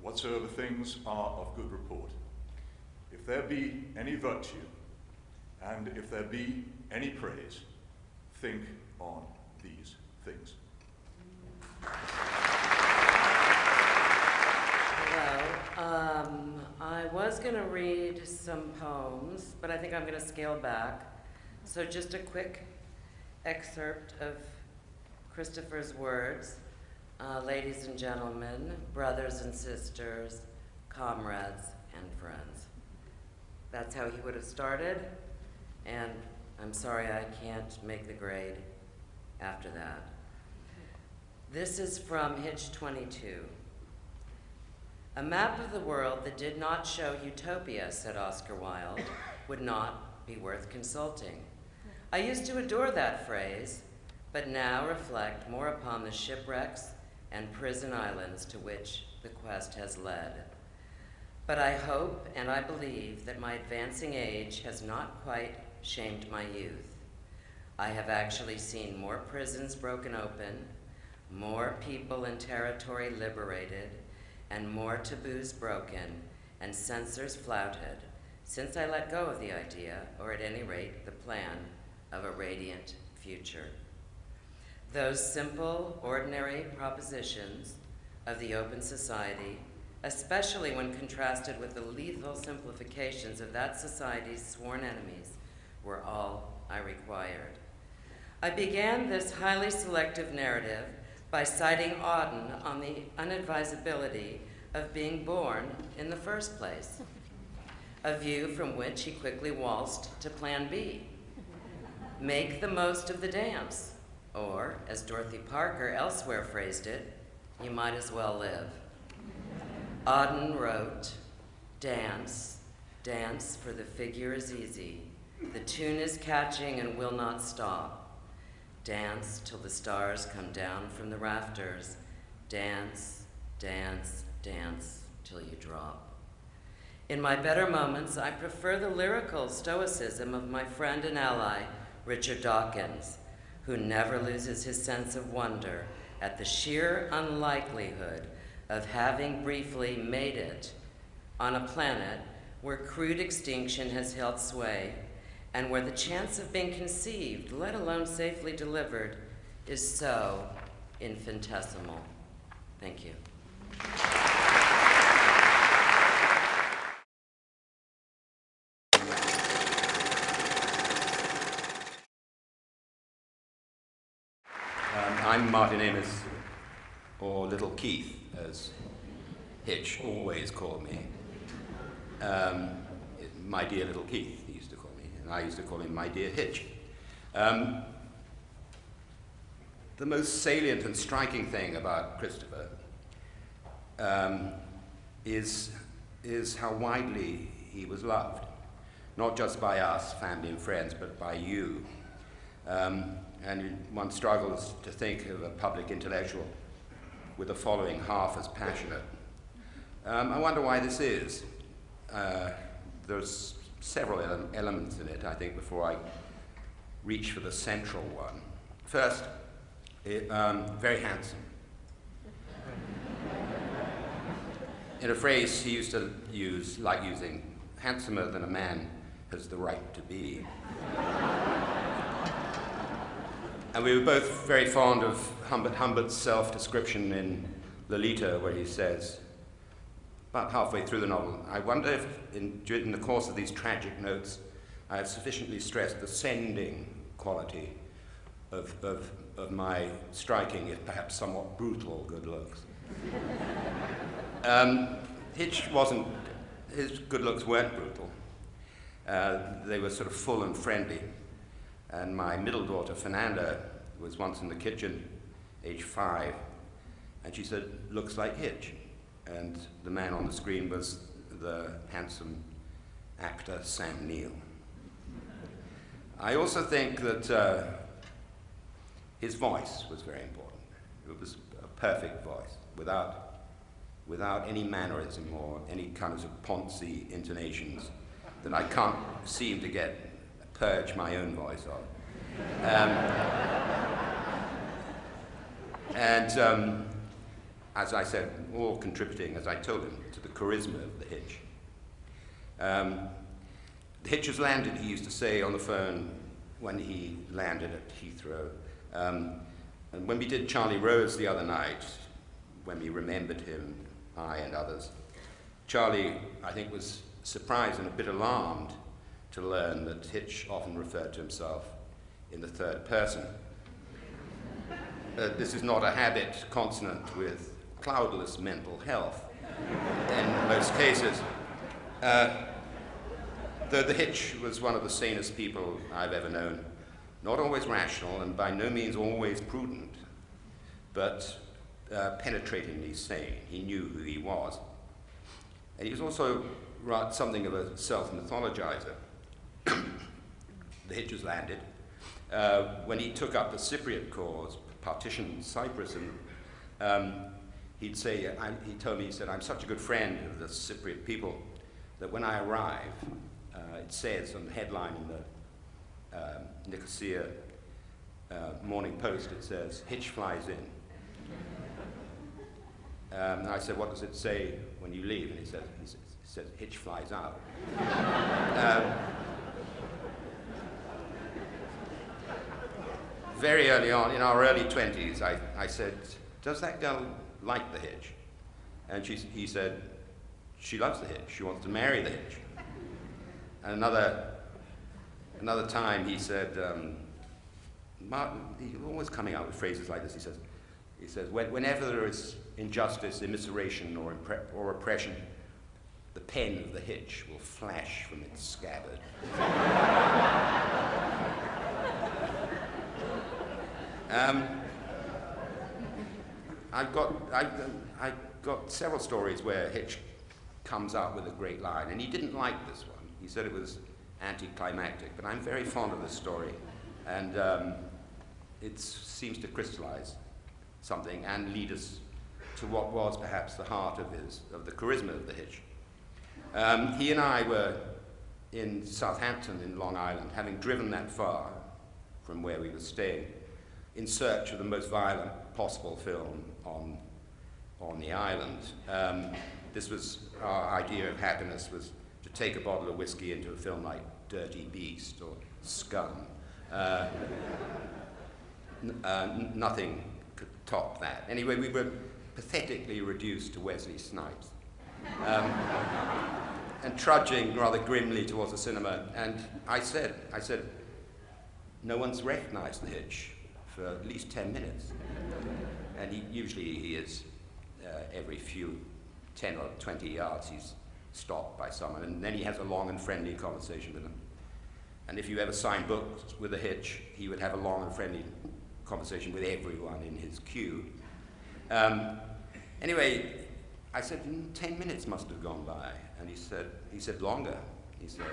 Speaker 6: whatsoever things are of good report, if there be any virtue, and if there be any praise, think on these things.
Speaker 7: Hello. I was going to read some poems, but I think I'm going to scale back. So just a quick excerpt of Christopher's words. Ladies and gentlemen, brothers and sisters, comrades and friends. That's how he would have started, and I'm sorry I can't make the grade after that. This is from Hitch 22. A map of the world that did not show utopia, said Oscar Wilde, would not be worth consulting. I used to adore that phrase, but now reflect more upon the shipwrecks and prison islands to which the quest has led. But I hope and I believe that my advancing age has not quite shamed my youth. I have actually seen more prisons broken open, more people and territory liberated, and more taboos broken and censors flouted since I let go of the idea, or at any rate the plan, of a radiant future. Those simple, ordinary propositions of the open society, especially when contrasted with the lethal simplifications of that society's sworn enemies, were all I required. I began this highly selective narrative by citing Auden on the unadvisability of being born in the first place, a view from which he quickly waltzed to Plan B. Make the most of the dance, or, as Dorothy Parker elsewhere phrased it, you might as well live. Auden wrote, dance, dance, for the figure is easy. The tune is catching and will not stop. Dance till the stars come down from the rafters. Dance, dance, dance till you drop. In my better moments, I prefer the lyrical stoicism of my friend and ally, Richard Dawkins, who never loses his sense of wonder at the sheer unlikelihood of having briefly made it on a planet where crude extinction has held sway and where the chance of being conceived, let alone safely delivered, is so infinitesimal. Thank you.
Speaker 8: I'm Martin Amos, or Little Keith, as Hitch always called me. My dear Little Keith, he used to call me, and I used to call him my dear Hitch. The most salient and striking thing about Christopher is how widely he was loved, not just by us, family and friends, but by you. And one struggles to think of a public intellectual with a following half as passionate. I wonder why this is. There's several elements in it, I think, before I reach for the central one. First, very handsome. In a phrase he used to use, like using, handsomer than a man has the right to be. And we were both very fond of Humbert's self-description in Lolita, where he says, about halfway through the novel, I wonder if in the course of these tragic notes I have sufficiently stressed the sending quality of my striking, if perhaps somewhat brutal, good looks. Hitch wasn't, his good looks weren't brutal. They were sort of full and friendly. And my middle daughter, Fernanda, was once in the kitchen, age 5, and she said, looks like Hitch. And the man on the screen was the handsome actor, Sam Neill. I also think that his voice was very important. It was a perfect voice, without any mannerism or any kind of poncy intonations that I can't seem to purge my own voice of. As I said, all contributing, as I told him, to the charisma of the Hitch. The Hitch was landed, he used to say on the phone when he landed at Heathrow. And when we did Charlie Rose the other night, when we remembered him, I and others, Charlie, I think, was surprised and a bit alarmed to learn that Hitch often referred to himself in the third person. This is not a habit consonant with cloudless mental health in most cases. Though the Hitch was one of the sanest people I've ever known, not always rational and by no means always prudent, but penetratingly sane. He knew who he was. And he was also something of a self-mythologizer. The Hitch was landed. When he took up the Cypriot cause, partitioned Cyprus, and he told me, he said, I'm such a good friend of the Cypriot people that when I arrive, it says on the headline in the Nicosia Morning Post, it says, Hitch flies in. And I said, what does it say when you leave? And he says Hitch flies out. Very early on, in our early 20s, I said, does that girl like the Hitch? And he said, she loves the Hitch. She wants to marry the Hitch. And another time he said, Martin, he's always coming out with phrases like this. He says, whenever there is injustice, immiseration, or oppression, the pen of the Hitch will flash from its scabbard. I've got several stories where Hitch comes out with a great line, and he didn't like this one. He said it was anticlimactic, but I'm very fond of this story, and it seems to crystallize something and lead us to what was perhaps the heart of the charisma of the Hitch. He and I were in Southampton in Long Island, having driven that far from where we were staying, in search of the most violent possible film on the island. This was our idea of happiness, was to take a bottle of whiskey into a film like Dirty Beast or Scum. Nothing could top that. Anyway, we were pathetically reduced to Wesley Snipes. And trudging rather grimly towards the cinema, and I said, no one's recognized the Hitch for at least 10 minutes. And usually he is, every few 10 or 20 yards, he's stopped by someone, and then he has a long and friendly conversation with them. And if you ever sign books with a Hitch, he would have a long and friendly conversation with everyone in his queue. Anyway, I said, 10 minutes must have gone by. And he said, longer. He said,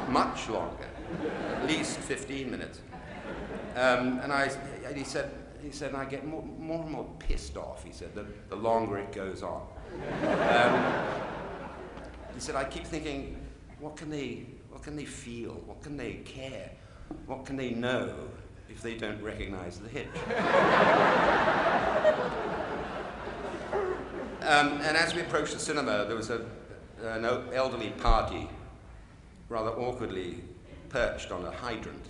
Speaker 8: much longer, at least 15 minutes. And he said, I get more and more pissed off, he said, the longer it goes on. He said, I keep thinking, what can they feel? What can they care? What can they know if they don't recognize the Hitch? And as we approached the cinema, there was an elderly party rather awkwardly perched on a hydrant.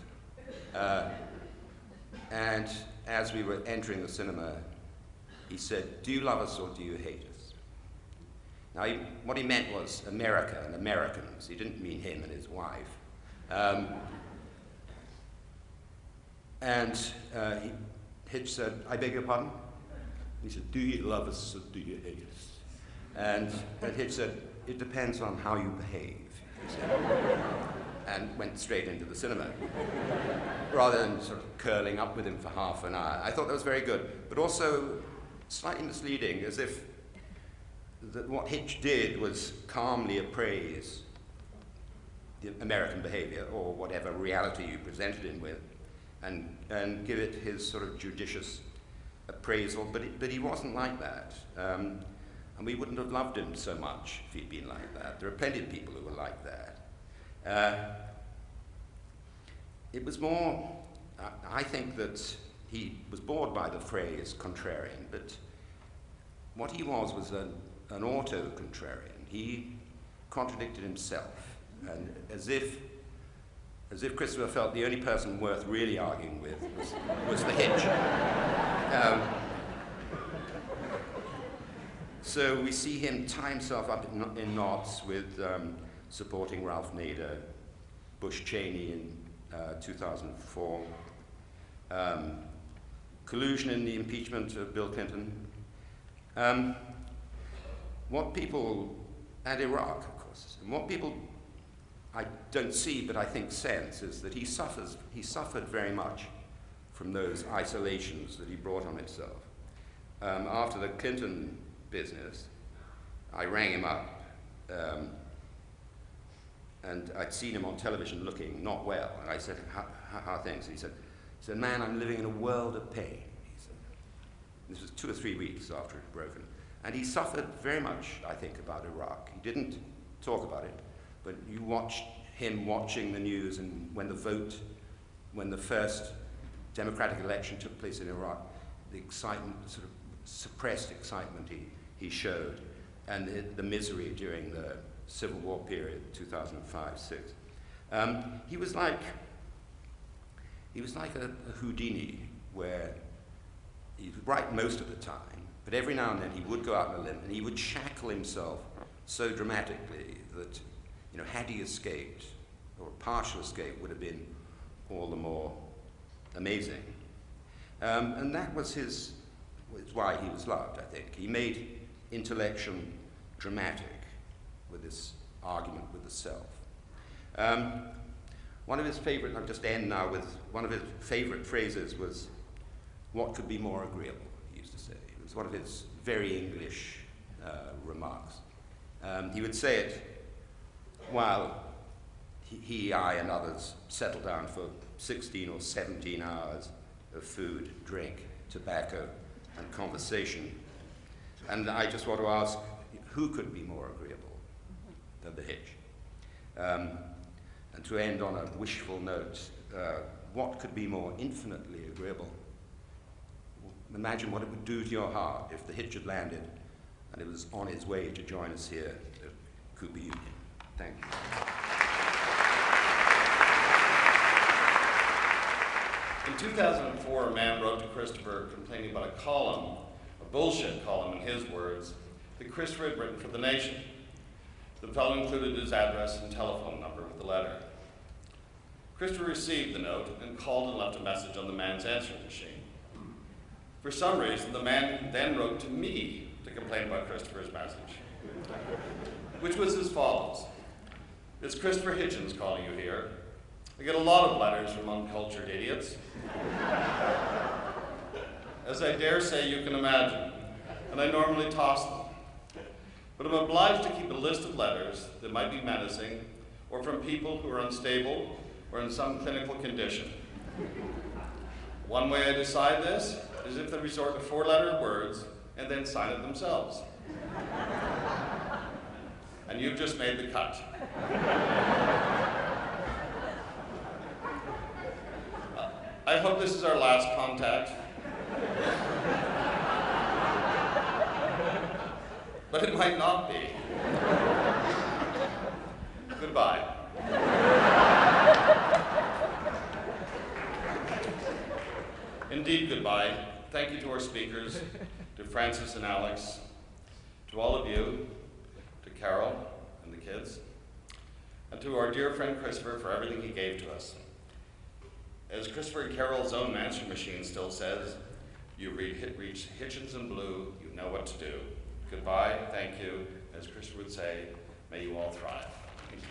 Speaker 8: And as we were entering the cinema, he said, do you love us or do you hate us? Now, what he meant was America and Americans. He didn't mean him and his wife. Hitch said, I beg your pardon? He said, do you love us or do you hate us? And Hitch said, it depends on how you behave, he said, and went straight into the cinema, rather than sort of curling up with him for half an hour. I thought that was very good, but also slightly misleading, as if what Hitch did was calmly appraise the American behavior, or whatever reality you presented him with, and give it his sort of judicious appraisal, but he wasn't like that. And we wouldn't have loved him so much if he'd been like that. There are plenty of people who were like that. It was more, I think that he was bored by the phrase contrarian, but what he was an auto-contrarian. He contradicted himself, and as if Christopher felt the only person worth really arguing with was the Hitch. So we see him tie himself up in knots with supporting Ralph Nader, Bush Cheney in 2004, collusion in the impeachment of Bill Clinton. What people, and Iraq, of course, and what people I don't see but I think sense is that he suffered very much from those isolations that he brought on himself. After the Clinton business, I rang him up, and I'd seen him on television looking not well, and I said, how are things? And he said, man, I'm living in a world of pain, he said. This was 2 or 3 weeks after it had broken. And he suffered very much, I think, about Iraq. He didn't talk about it, but you watched him watching the news, and when the first democratic election took place in Iraq, the excitement, sort of suppressed excitement he showed, and the misery during the Civil War period, 2005-6. He was like a Houdini, where he was right most of the time, but every now and then he would go out on a limb and he would shackle himself so dramatically that, had he escaped, or a partial escape would have been all the more amazing. And that was why he was loved, I think. He made intellection dramatic with this argument with the self. One of his favorite, I'll just end now with, one of his favorite phrases was, "What could be more agreeable?" he used to say. It was one of his very English remarks. He would say it while he, I, and others settled down for 16 or 17 hours of food, drink, tobacco, and conversation. And I just want to ask, who could be more agreeable than the Hitch? And to end on a wishful note, what could be more infinitely agreeable? Imagine what it would do to your heart if the Hitch had landed and it was on its way to join us here at Cooper Union. Thank you.
Speaker 11: In 2004, a man wrote to Christopher complaining about a column, a bullshit column in his words, that Christopher had written for The Nation. The fellow included his address and telephone number with the letter. Christopher received the note and called and left a message on the man's answering machine. For some reason, the man then wrote to me to complain about Christopher's message, which was as follows. "It's Christopher Hitchens calling you here. I get a lot of letters from uncultured idiots, as I dare say you can imagine, and I normally toss them. But I'm obliged to keep a list of letters that might be menacing, or from people who are unstable or in some clinical condition. One way I decide this is if they resort to 4-letter words and then sign it themselves. And you've just made the cut. I hope this is our last contact. But it might not be. Goodbye." Indeed, goodbye. Thank you to our speakers, to Francis and Alex, to all of you, to Carol and the kids, and to our dear friend Christopher for everything he gave to us. As Christopher Carroll's own answering machine still says, you reach Hitchens in blue, you know what to do. Goodbye, thank you. As Christopher would say, may you all thrive. Thank you.